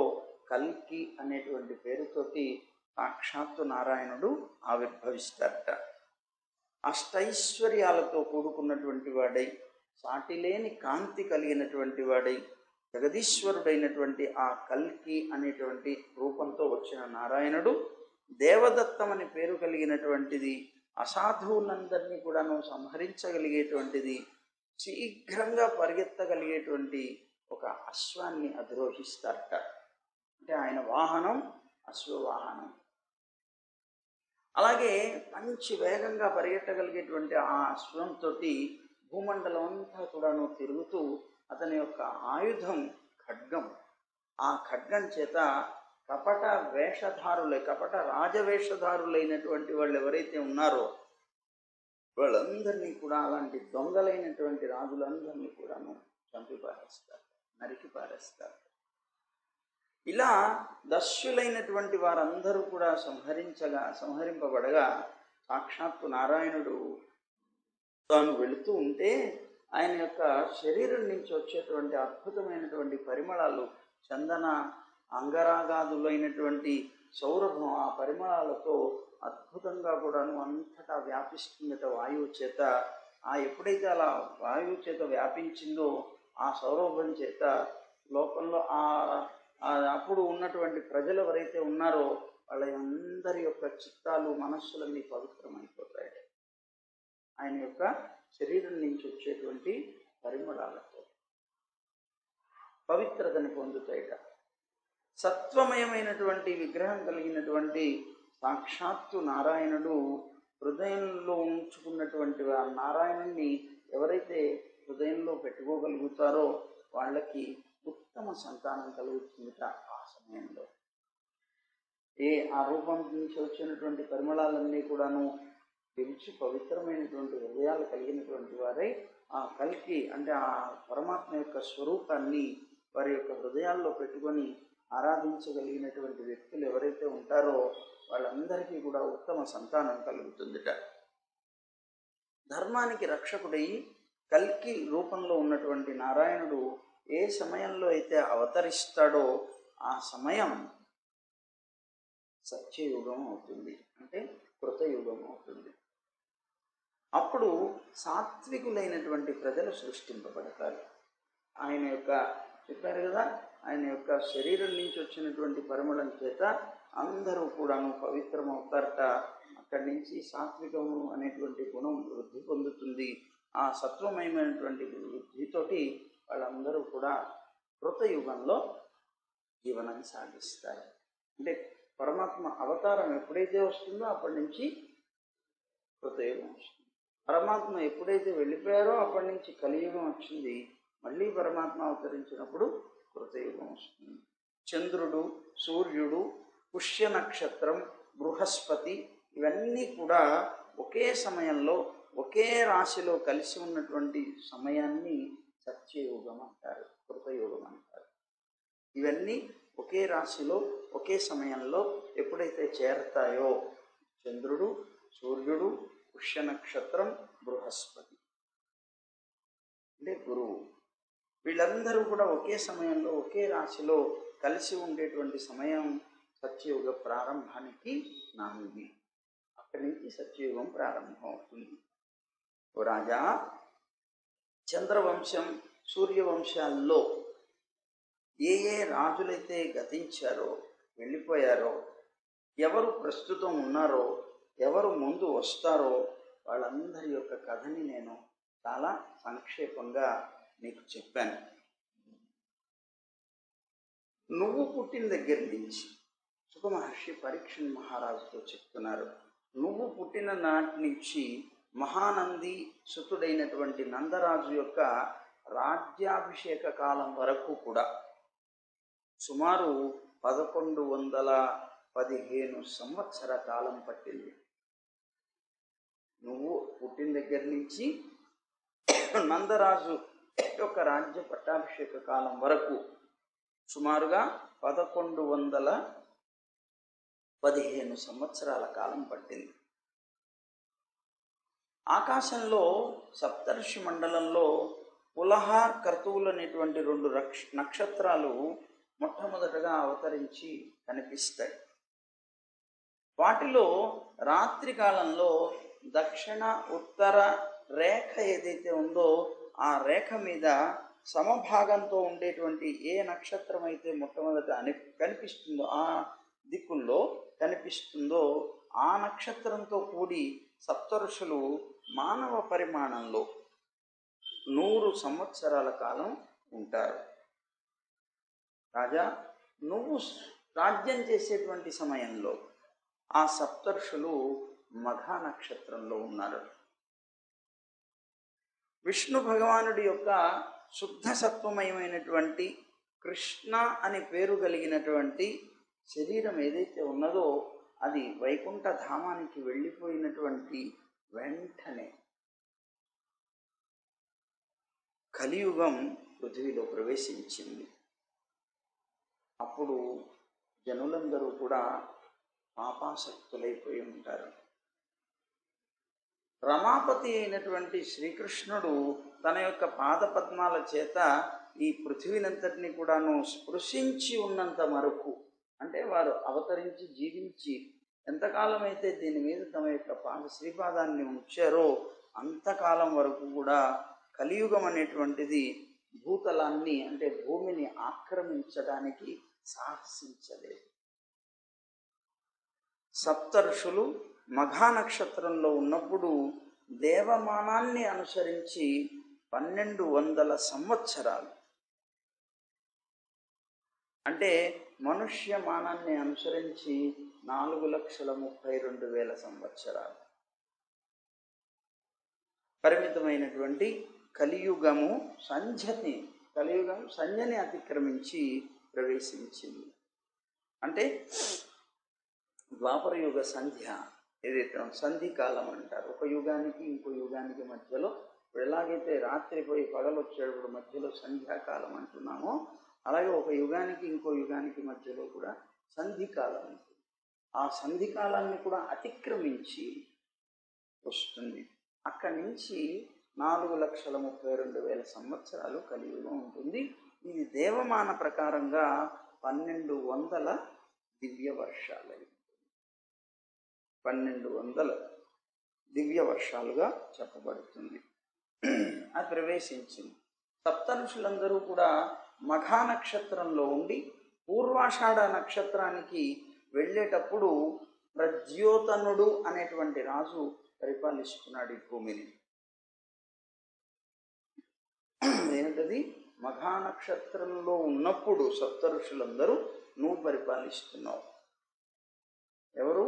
కల్కి అనేటువంటి పేరుతోటి సాక్షాత్తు నారాయణుడు ఆవిర్భవిస్తారట. అష్టైశ్వర్యాలతో కూడుకున్నటువంటి వాడై, సాటిలేని కాంతి కలిగినటువంటి వాడై, జగదీశ్వరుడైనటువంటి ఆ కల్కి అనేటువంటి రూపంతో వచ్చిన నారాయణుడు దేవదత్తమని పేరు కలిగినటువంటిది, అసాధువులందరినీ కూడాను సంహరించగలిగేటువంటిది, శీఘ్రంగా పరిగెత్తగలిగేటువంటి ఒక అశ్వాన్ని అధిరోహిస్తారట. అంటే ఆయన వాహనం అశ్వవాహనం. అలాగే మంచి వేగంగా పరిగెట్టగలిగేటువంటి ఆ అశ్వంతో భూమండలం అంతా కూడాను తిరుగుతూ అతని యొక్క ఆయుధం ఖడ్గం. ఆ ఖడ్గం చేత కపట కపట రాజవేషధారులైనటువంటి వాళ్ళు ఎవరైతే ఉన్నారో వాళ్ళందరినీ కూడా, అలాంటి దొంగలైనటువంటి రాజులందరినీ కూడాను చంపి పారేస్తారు, నరికి పారేస్తారు. ఇలా దస్యులైనటువంటి వారందరూ కూడా సంహరింపబడగా సాక్షాత్తు నారాయణుడు తాను వెళుతూ ఉంటే ఆయన యొక్క శరీరం నుంచి వచ్చేటువంటి అద్భుతమైనటువంటి పరిమళాలు, చందన అంగరాగాదులైనటువంటి సౌరభం, ఆ పరిమళాలతో అద్భుతంగా కూడాను అంతటా వ్యాపిస్తుందట వాయువు చేత. ఎప్పుడైతే అలా వాయువు చేత వ్యాపించిందో ఆ సౌరభం చేత లోకంలో అప్పుడు ఉన్నటువంటి ప్రజలు ఎవరైతే ఉన్నారో వాళ్ళ అందరి యొక్క చిత్తాలు, మనస్సులన్నీ పవిత్రమైపోతాయి ఆయన యొక్క శరీరం నుంచి వచ్చేటువంటి పరిమళాలతో పవిత్రతని పొందుతాయిట. సత్వమయమైనటువంటి విగ్రహం కలిగినటువంటి సాక్షాత్తు నారాయణుడు హృదయంలో ఉంచుకున్నటువంటి ఆ నారాయణుణ్ణి ఎవరైతే హృదయంలో పెట్టుకోగలుగుతారో వాళ్ళకి ఉత్తమ సంతానం కలుగుతుందిట. ఆ సమయంలో ఆ రూపం నుంచి వచ్చినటువంటి పరిమళాలన్నీ కూడాను పిలిచి పవిత్రమైనటువంటి హృదయాలు కలిగినటువంటి వారై ఆ కల్కి అంటే ఆ పరమాత్మ యొక్క స్వరూపాన్ని వారి యొక్క హృదయాల్లో పెట్టుకొని ఆరాధించగలిగినటువంటి వ్యక్తులు ఎవరైతే ఉంటారో వాళ్ళందరికీ కూడా ఉత్తమ సంతానం కలుగుతుందిట. ధర్మానికి రక్షకుడై కల్కి రూపంలో ఉన్నటువంటి నారాయణుడు ఏ సమయంలో అయితే అవతరిస్తాడో ఆ సమయం సత్యయుగం అవుతుంది, అంటే కృతయుగం అవుతుంది. అప్పుడు సాత్వికులైనటువంటి ప్రజలు సృష్టింపబడతారు. ఆయన యొక్క చెప్పారు కదా, ఆయన యొక్క శరీరం నుంచి వచ్చినటువంటి పరిమళం చేత అందరూ కూడాను పవిత్రమవుతారట. అక్కడి నుంచి సాత్వికము అనేటువంటి గుణం వృద్ధి పొందుతుంది. ఆ సత్వమయమైనటువంటి వృద్ధితోటి వాళ్ళందరూ కూడా కృతయుగంలో జీవనం సాగిస్తారు. అంటే పరమాత్మ అవతారం ఎప్పుడైతే వస్తుందో అప్పటి నుంచి కృతయుగం వస్తుంది. పరమాత్మ ఎప్పుడైతే వెళ్ళిపోయారో అప్పటి నుంచి కలియుగం వచ్చింది. మళ్ళీ పరమాత్మ అవతరించినప్పుడు కృతయుగం వస్తుంది. చంద్రుడు, సూర్యుడు, పుష్య నక్షత్రం, బృహస్పతి ఇవన్నీ కూడా ఒకే సమయంలో ఒకే రాశిలో కలిసి ఉన్నటువంటి సమయాన్ని సత్యయుగం అంటారు, కృతయుగం అంటారు. ఇవన్నీ ఒకే రాశిలో ఒకే సమయంలో ఎప్పుడైతే చేరతాయో చంద్రుడు, సూర్యుడు, పుష్య నక్షత్రం, బృహస్పతి అంటే గురువు, వీళ్ళందరూ కూడా ఒకే సమయంలో ఒకే రాశిలో కలిసి ఉండేటువంటి సమయం సత్యయుగ ప్రారంభానికి నాంది. అక్కడి నుంచి సత్యయుగం ప్రారంభం అవుతుంది. ఓ రాజా, చంద్రవంశం, సూర్యవంశాల్లో ఏ రాజులైతే గతించారో, వెళ్ళిపోయారో, ఎవరు ప్రస్తుతం ఉన్నారో, ఎవరు ముందు వస్తారో వాళ్ళందరి యొక్క కథని నేను చాలా సంక్షేపంగా నీకు చెప్పాను. నువ్వు పుట్టిన దగ్గర నుంచి సుఖ మహర్షి పరీక్ష మహారాజుతో చెప్తున్నారు, నువ్వు పుట్టిన నాటి నుంచి మహానంది సుతుడైనటువంటి నందరాజు యొక్క రాజ్యాభిషేక కాలం వరకు కూడా సుమారు 1115 సంవత్సర కాలం పట్టింది. నువ్వు పుట్టిన దగ్గర నుంచి నందరాజు యొక్క రాజ్య పట్టాభిషేక కాలం వరకు సుమారుగా 1115 సంవత్సరాల కాలం పట్టింది. ఆకాశంలో సప్తర్షి మండలంలో పులహార్ కర్తువులు అనేటువంటి 2 నక్షత్రాలు మొట్టమొదటగా అవతరించి కనిపిస్తాయి. వాటిలో రాత్రి కాలంలో దక్షిణ ఉత్తర రేఖ ఏదైతే ఉందో ఆ రేఖ మీద సమభాగంతో ఉండేటువంటి ఏ నక్షత్రం అయితే మొట్టమొదట కనిపిస్తుందో, ఆ దిక్కుల్లో కనిపిస్తుందో ఆ నక్షత్రంతో కూడి సప్తఋషులు మానవ పరిమాణంలో 100 సంవత్సరాల కాలం ఉంటారు. రాజా, నువ్వు రాజ్యం చేసేటువంటి సమయంలో ఆ సప్తర్షులు మఘా నక్షత్రంలో ఉన్నారు. విష్ణు భగవానుడి యొక్క శుద్ధ సత్వమయమైనటువంటి కృష్ణ అని పేరు కలిగినటువంటి శరీరం ఏదైతే ఉన్నదో అది వైకుంఠ ధామానికి వెళ్ళిపోయినటువంటి వెంటనే కలియుగం పృథ్వీలో ప్రవేశించింది. అప్పుడు జనులందరూ కూడా పాపాసక్తులైపోయి ఉంటారు. రమాపతి అయినటువంటి శ్రీకృష్ణుడు తన యొక్క పాదపద్మాల చేత ఈ పృథ్వీనంతటిని కూడాను స్పృశించి ఉన్నంత వరకు, అంటే వారు అవతరించి జీవించి ఎంతకాలం అయితే దీని మీద తమ యొక్క శ్రీపాదాన్ని ఉంచారో అంతకాలం వరకు కూడా కలియుగం అనేటువంటిది భూతలాన్ని, అంటే భూమిని ఆక్రమించడానికి సాహసించలేదు. సప్తర్షులు మఘా నక్షత్రంలో ఉన్నప్పుడు దేవమానాన్ని అనుసరించి 1200 సంవత్సరాలు, అంటే మనుష్య మానాన్ని అనుసరించి 4,32,000 సంవత్సరాలు పరిమితమైనటువంటి కలియుగం సంధ్యని అతిక్రమించి ప్రవేశించింది. అంటే ద్వాపర యుగ సంధ్య ఏదైతే సంధికాలం అంటారు. ఒక యుగానికి ఇంకో యుగానికి మధ్యలో, ఎలాగైతే రాత్రి పోయి పగలు వచ్చేటప్పుడు మధ్యలో సంధ్యాకాలం అంటున్నామో, అలాగే ఒక యుగానికి ఇంకో యుగానికి మధ్యలో కూడా సంధికాలం ఉంటుంది. ఆ సంధికాలాన్ని కూడా అతిక్రమించి వస్తుంది. అక్కడి నుంచి 4,32,000 సంవత్సరాలు కలియుగం ఉంటుంది. ఇది దేవమాన ప్రకారంగా 1200 దివ్య వర్షాలు. 1200 దివ్య వర్షాలుగా చెప్పబడుతుంది. అది ప్రవేశించింది. సప్తఋషులందరూ కూడా మఘా నక్షత్రంలో ఉండి పూర్వాషాఢ నక్షత్రానికి వెళ్ళేటప్పుడు ప్రద్యోతనుడు అనేటువంటి రాజు పరిపాలిస్తున్నాడు ఈ భూమిని. ఏమిటది? మఘా నక్షత్రంలో ఉన్నప్పుడు సప్తఋషులందరూ నువ్వు పరిపాలిస్తున్నావు. ఎవరు?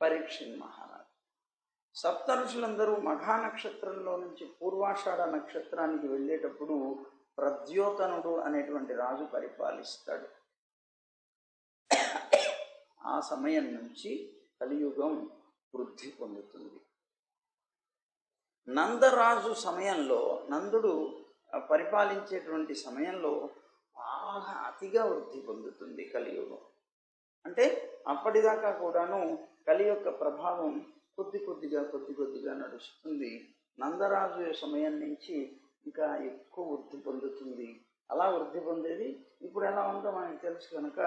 పరీక్షిత్ మహారాజు. సప్తఋషులందరూ మఘా నక్షత్రంలో నుంచి పూర్వాషాఢ నక్షత్రానికి వెళ్ళేటప్పుడు ప్రద్యోతనుడు అనేటువంటి రాజు పరిపాలిస్తాడు. ఆ సమయం నుంచి కలియుగం వృద్ధి పొందుతుంది. నందరాజు సమయంలో, నందుడు పరిపాలించేటువంటి సమయంలో బాగా అతిగా వృద్ధి పొందుతుంది కలియుగం. అంటే అప్పటిదాకా కూడాను కలి యొక్క ప్రభావం కొద్ది కొద్దిగా నడుస్తుంది. నందరాజు సమయం నుంచి ఇంకా ఎక్కువ వృద్ధి పొందుతుంది. అలా వృద్ధి పొందేది ఇప్పుడు ఎలా ఉందో మనకు తెలుసు కనుక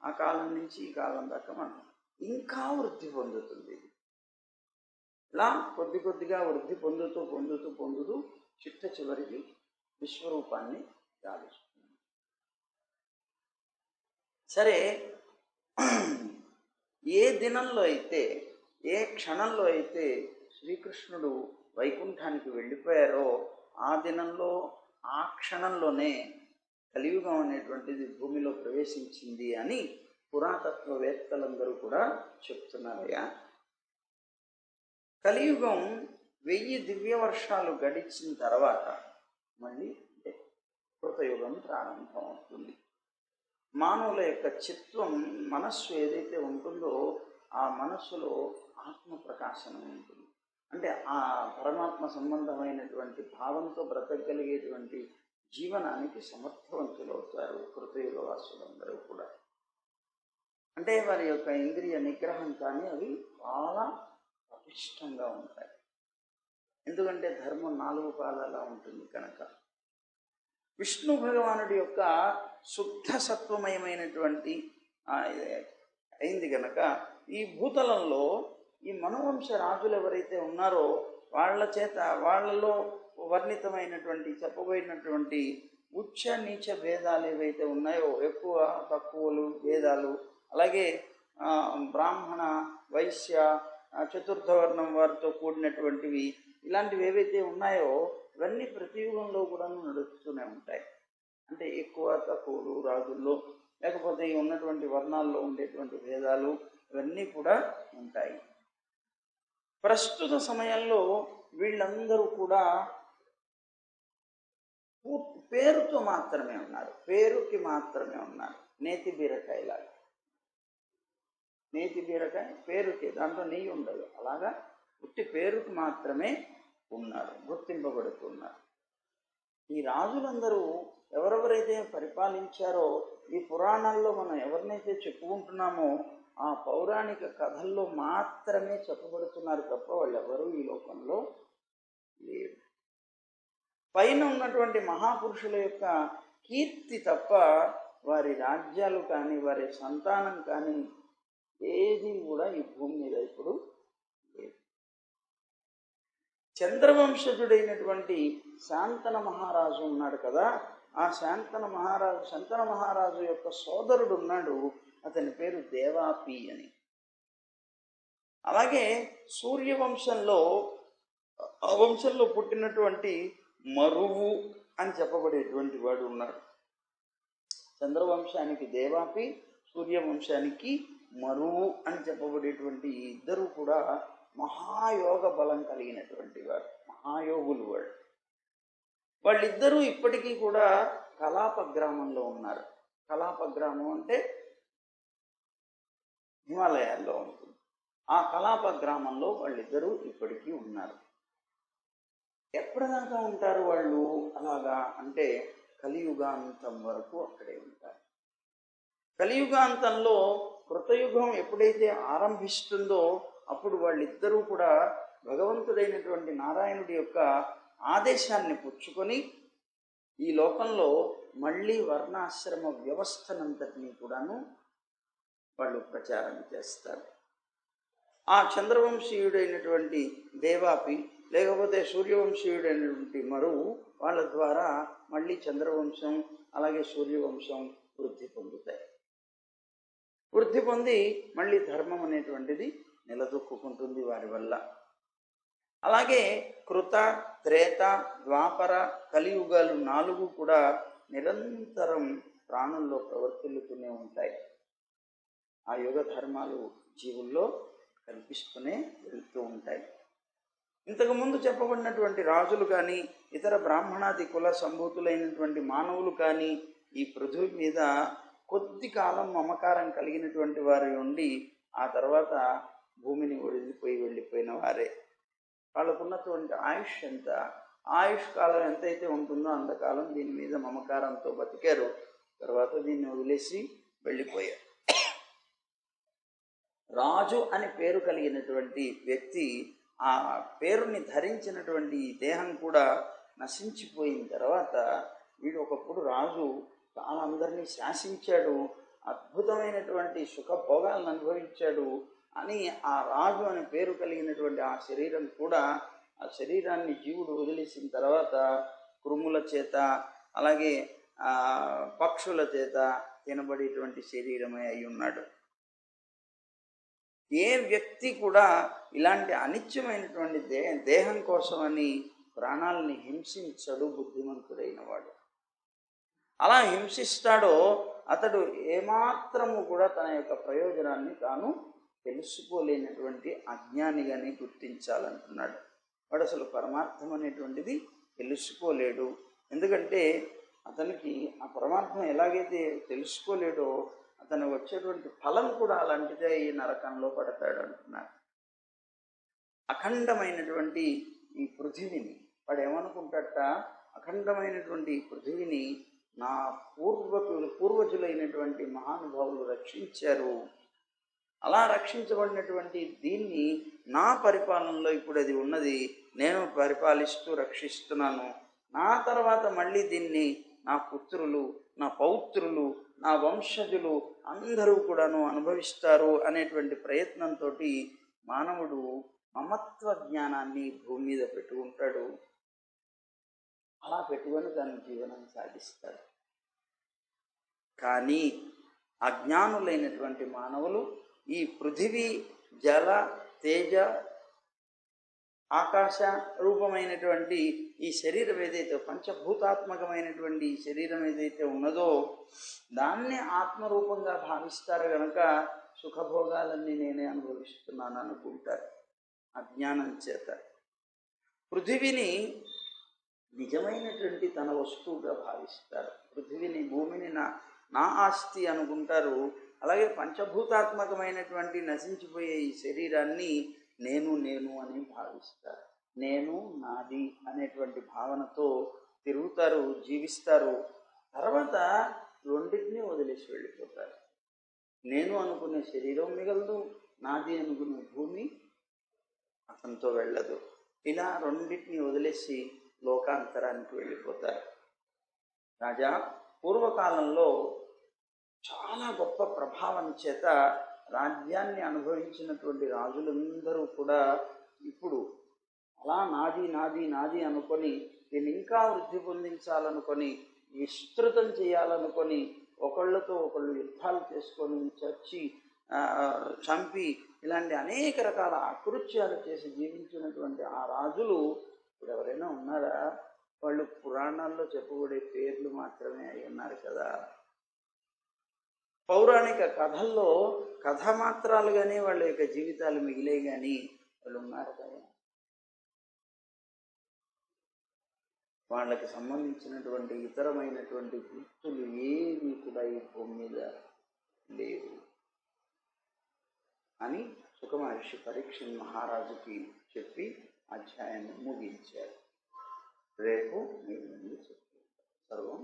ఆ కాలం నుంచి ఈ కాలం దాకా మనం ఇంకా వృద్ధి పొందుతుంది. ఇలా కొద్దిగా వృద్ధి పొందుతూ చిట్ట చివరికి విశ్వరూపాన్ని దాలుస్తుంది. సరే, ఏ దినంలో అయితే, ఏ క్షణంలో అయితే శ్రీకృష్ణుడు వైకుంఠానికి వెళ్ళిపోయారో ఆ దినంలో, ఆ క్షణంలోనే కలియుగం అనేటువంటిది భూమిలో ప్రవేశించింది అని పురాతత్వవేత్తలందరూ కూడా చెప్తున్నారయ్యా. కలియుగం 1000 దివ్య వర్షాలు గడిచిన తర్వాత మళ్ళీ కృతయుగం ప్రారంభం అవుతుంది. మానవుల యొక్క చిత్వం, మనస్సు ఏదైతే ఉంటుందో ఆ మనస్సులో ఆత్మ ప్రకాశనం ఉంటుంది. అంటే ఆ పరమాత్మ సంబంధమైనటువంటి భావంతో బ్రతకగలిగేటువంటి జీవనానికి సమర్థవంతులు అవుతారు కృతయుగ వాసులందరూ కూడా. అంటే వారి యొక్క ఇంద్రియ నిగ్రహం కానీ అవి చాలా పటిష్టంగా ఉంటాయి. ఎందుకంటే ధర్మం 4 పాదాలా ఉంటుంది కనుక. విష్ణు భగవానుడి యొక్క శుద్ధ సత్వమయమైనటువంటి అయింది కనుక ఈ భూతలంలో ఈ మనువంశ రాజులు ఎవరైతే ఉన్నారో వాళ్ళలో వర్ణితమైనటువంటి చెప్పబడినటువంటి ఉచ్చ నీచ భేదాలు ఏవైతే ఉన్నాయో, ఎక్కువ తక్కువలు భేదాలు, అలాగే బ్రాహ్మణ వైశ్య చతుర్థవర్ణం వారితో కూడినటువంటివి, ఇలాంటివి ఏవైతే ఉన్నాయో ఇవన్నీ ప్రతి యుగంలో కూడా నడుస్తూనే ఉంటాయి. అంటే ఎక్కువ తక్కువలు రాజుల్లో, లేకపోతే ఉన్నటువంటి వర్ణాల్లో ఉండేటువంటి భేదాలు ఇవన్నీ కూడా ఉంటాయి. ప్రస్తుత సమయంలో వీళ్ళందరూ కూడా పేరుతో మాత్రమే ఉన్నారు, పేరుకి మాత్రమే ఉన్నారు. నేతి బీరకాయలాగా, నేతి బీరకాయ పేరుకి, దాంట్లో నెయ్యి ఉండదు. అలాగా ఉట్టి పేరుకి మాత్రమే ఉన్నారు, గుర్తింపబడుతున్నారు. ఈ రాజులందరూ ఎవరెవరైతే పరిపాలించారో, ఈ పురాణాల్లో మనం ఎవరినైతే చెప్పుకుంటున్నామో ఆ పౌరాణిక కథల్లో మాత్రమే చెప్పబడుతున్నారు తప్ప వాళ్ళు ఎవరు ఈ లోకంలో లేరు. పైన ఉన్నటువంటి మహాపురుషుల యొక్క కీర్తి తప్ప వారి రాజ్యాలు కానీ వారి సంతానం కానీ ఏది కూడా ఈ భూమి మీద ఇప్పుడు లేదు. చంద్రవంశజుడైనటువంటి శాంతన మహారాజు ఉన్నాడు కదా, ఆ శంతన మహారాజు యొక్క సోదరుడు ఉన్నాడు, అతని పేరు దేవాపి అని. అలాగే సూర్యవంశంలో, ఆ వంశంలో పుట్టినటువంటి మరువు అని చెప్పబడేటువంటి వాడు ఉన్నాడు. చంద్రవంశానికి దేవాపి, సూర్యవంశానికి మరువు అని చెప్పబడేటువంటి ఇద్దరు కూడా మహాయోగ బలం కలిగినటువంటి వారు, మహాయోగులు వాళ్ళు. వాళ్ళిద్దరూ ఇప్పటికీ కూడా కలాప గ్రామంలో ఉన్నారు. కలాప గ్రామం అంటే హిమాలయాల్లో ఉంటుంది. ఆ కలాప గ్రామంలో వాళ్ళిద్దరూ ఇప్పటికీ ఉన్నారు. ఎప్పటిదాకా ఉంటారు వాళ్ళు అలాగా అంటే కలియుగాంతం వరకు అక్కడే ఉంటారు. కలియుగాంతంలో కృతయుగం ఎప్పుడైతే ఆరంభిస్తుందో అప్పుడు వాళ్ళిద్దరూ కూడా భగవంతుడైనటువంటి నారాయణుడి యొక్క ఆదేశాన్ని పుచ్చుకొని ఈ లోకంలో మళ్ళీ వర్ణాశ్రమ వ్యవస్థనంతటినీ కూడాను వాళ్ళు ప్రచారం చేస్తారు. ఆ చంద్రవంశీయుడైనటువంటి దేవాపి లేకపోతే సూర్యవంశీయుడైనటువంటి మరువు వాళ్ళ ద్వారా మళ్ళీ చంద్రవంశం అలాగే సూర్యవంశం వృద్ధి పొందుతాయి. వృద్ధి పొంది మళ్ళీ ధర్మం అనేటువంటిది నిలదొక్కుంటుంది వారి వల్ల. అలాగే కృత, త్రేత, ద్వాపర, కలియుగాలు 4 కూడా నిరంతరం ప్రాణుల్లో ప్రవర్తిల్లుతూనే ఉంటాయి. ఆ యుగ ధర్మాలు జీవుల్లో కనిపిస్తూనే వెళ్తూ ఉంటాయి. ఇంతకుముందు చెప్పబడినటువంటి రాజులు కానీ ఇతర బ్రాహ్మణాది కుల సంభూతులైనటువంటి మానవులు కానీ ఈ పృథువి మీద కొద్ది కాలం మమకారం కలిగినటువంటి వారి ఉండి ఆ తర్వాత భూమిని వదిలిపోయి వెళ్ళిపోయిన వారే. వాళ్ళకున్నటువంటి ఆయుష్ ఎంత, ఆయుష్ కాలం ఎంతైతే ఉంటుందో అంతకాలం దీని మీద మమకారంతో బతికారు. తర్వాత దీన్ని వదిలేసి వెళ్ళిపోయారు. రాజు అని పేరు కలిగినటువంటి వ్యక్తి, ఆ పేరుని ధరించినటువంటి దేహం కూడా నశించిపోయిన తర్వాత వీడు ఒకప్పుడు రాజు, చాలా అందరినీ శాసించాడు, అద్భుతమైనటువంటి సుఖభోగాలను అనుభవించాడు అని ఆ రాజు అనే పేరు కలిగినటువంటి ఆ శరీరం కూడా, ఆ శరీరాన్ని జీవుడు వదిలేసిన తర్వాత క్రుముల చేత అలాగే పక్షుల చేత తినబడేటువంటి శరీరమే అయి ఉన్నాడు. ఏ వ్యక్తి కూడా ఇలాంటి అనిత్యమైనటువంటి దేహం కోసమని ప్రాణాలని హింసించడు బుద్ధిమంతుడైన వాడు. అలా హింసిస్తాడో అతడు ఏమాత్రము కూడా తన యొక్క ప్రయోజనాన్ని తాను తెలుసుకోలేనటువంటి అజ్ఞానిగానే గుర్తించాలంటున్నాడు. వాడు అసలు పరమార్థం అనేటువంటిది తెలుసుకోలేడు. ఎందుకంటే అతనికి ఆ పరమార్థం ఎలాగైతే తెలుసుకోలేడో అతను వచ్చేటువంటి ఫలం కూడా అలాంటిదే, ఈ నరకంలో పడతాడు అంటున్నాడు. అఖండమైనటువంటి ఈ పృథివిని వాడు ఏమనుకుంటాట, అఖండమైనటువంటి ఈ పృథివిని నా పూర్వజులైనటువంటి మహానుభావులు రక్షించారు. అలా రక్షించబడినటువంటి దీన్ని నా పరిపాలనలో ఇప్పుడు అది ఉన్నది, నేను పరిపాలిస్తూ రక్షిస్తున్నాను. నా తర్వాత మళ్ళీ దీన్ని నా పుత్రులు, నా పౌత్రులు, నా వంశజులు అందరూ కూడాను అనుభవిస్తారు అనేటువంటి ప్రయత్నంతో మానవుడు మమత్వ జ్ఞానాన్ని భూమి మీద పెట్టుకుంటాడు. అలా పెట్టుకొని తన జీవనం సాగిస్తాడు. కానీ అజ్ఞానులైనటువంటి మానవులు ఈ పృథివీ, జల, తేజ, ఆకాశ రూపమైనటువంటి ఈ శరీరం ఏదైతే పంచభూతాత్మకమైనటువంటి ఈ శరీరం ఏదైతే ఉన్నదో దాన్ని ఆత్మరూపంగా భావిస్తారు కనుక సుఖభోగాలన్నీ నేనే అనుభవిస్తున్నాను అనుకుంటారు అజ్ఞానం చేత. పృథివిని నిజమైనటువంటి తన వస్తువుగా భావిస్తారు. పృథివిని, భూమిని నా ఆస్తి అనుకుంటారు. అలాగే పంచభూతాత్మకమైనటువంటి నశించిపోయే ఈ శరీరాన్ని నేను అని భావిస్తారు. నేను, నాది అనేటువంటి భావనతో తిరుగుతారు, జీవిస్తారు. తర్వాత రెండింటినీ వదిలేసి వెళ్ళిపోతారు. నేను అనుకునే శరీరం మిగలదు, నాది అనుకునే భూమి అతనితో వెళ్ళదు. ఇలా రెండింటినీ వదిలేసి లోకాంతరానికి వెళ్ళిపోతారు. రాజా, పూర్వకాలంలో చాలా గొప్ప ప్రభావం చేత రాజ్యాన్ని అనుభవించినటువంటి రాజులందరూ కూడా ఇప్పుడు అలా నాది నాది నాది అనుకొని దీన్ని ఇంకా వృద్ధి పొందించాలనుకొని, విస్తృతం చేయాలనుకొని, ఒకళ్ళతో ఒకళ్ళు యుద్ధాలు చేసుకొని చంపి ఇలాంటి అనేక రకాల అకృత్యాలు చేసి జీవించినటువంటి ఆ రాజులు ఇప్పుడు ఎవరైనా ఉన్నారా? వాళ్ళు పురాణాల్లో చెప్పబడే పేర్లు మాత్రమే అయి ఉన్నారు కదా. పౌరాణిక కథల్లో కథమాత్రాలుగానే వాళ్ళ యొక్క జీవితాలు మిగిలే కానీ వాళ్ళు ఉన్నారు కదా. వాళ్ళకి సంబంధించినటువంటి ఇతరమైనటువంటి గుర్తులు ఏమీ కూడా ఈ భూమి మీద లేవు అని సుఖ మహర్షి పరీక్షణ్ మహారాజుకి చెప్పి అధ్యాయాన్ని ముగించారు. రేపు మీరు ముందు చెప్తారు. సర్వం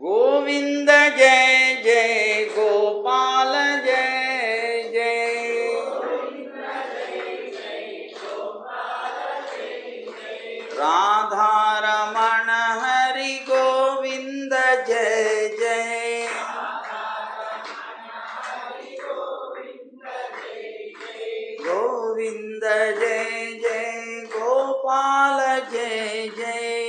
గోవింద జయ జయ గోపాల జయ జయ రాధారమణ హరి గోవింద జయ జయ గోవింద జయ జయ గోపాల జయ జయ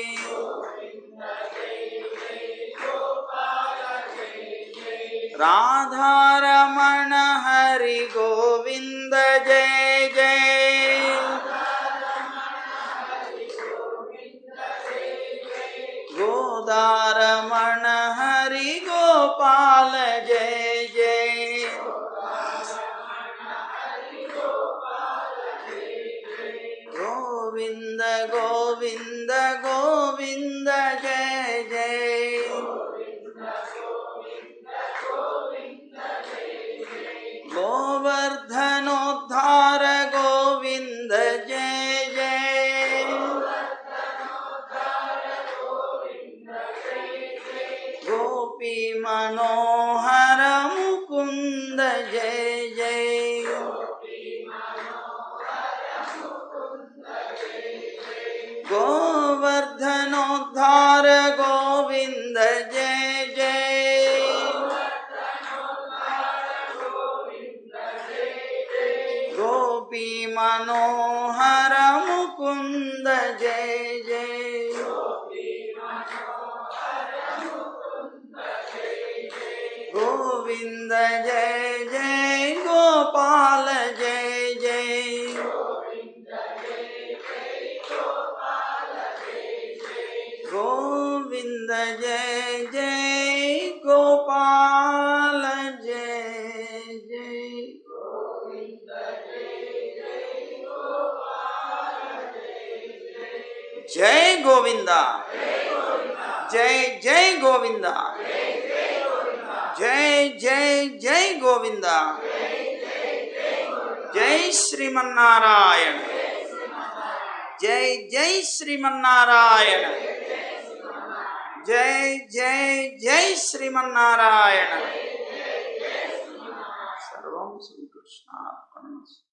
రాధారమణ హరి గోవింద జయ జయ గోదారమణ హరి గోపాల జయ జయ గోవింద గోవింద గోవింద జయ జయ గోవర్ధనోద్ధార గోవింద జయ జయ గోపీ మనోహర ముకుంద జయ జయ గోవర్ధనోద్ధార గోవింద జయ జయ గోపీ మనోహర ముకుంద జయ జయ గోవింద జయ జయ గోపాల జయ జయ గోవింద జయ జయ గోపాల జయ జయ జయ గోవింద జయ జయ గోవింద జయ జయ జయ గోవింద జై శ్రీమన్నారాయణ జై జై శ్రీమన్నారాయణ జై జై జై శ్రీమన్నారాయణ. సర్వం శ్రీకృష్ణార్పణమస్తు.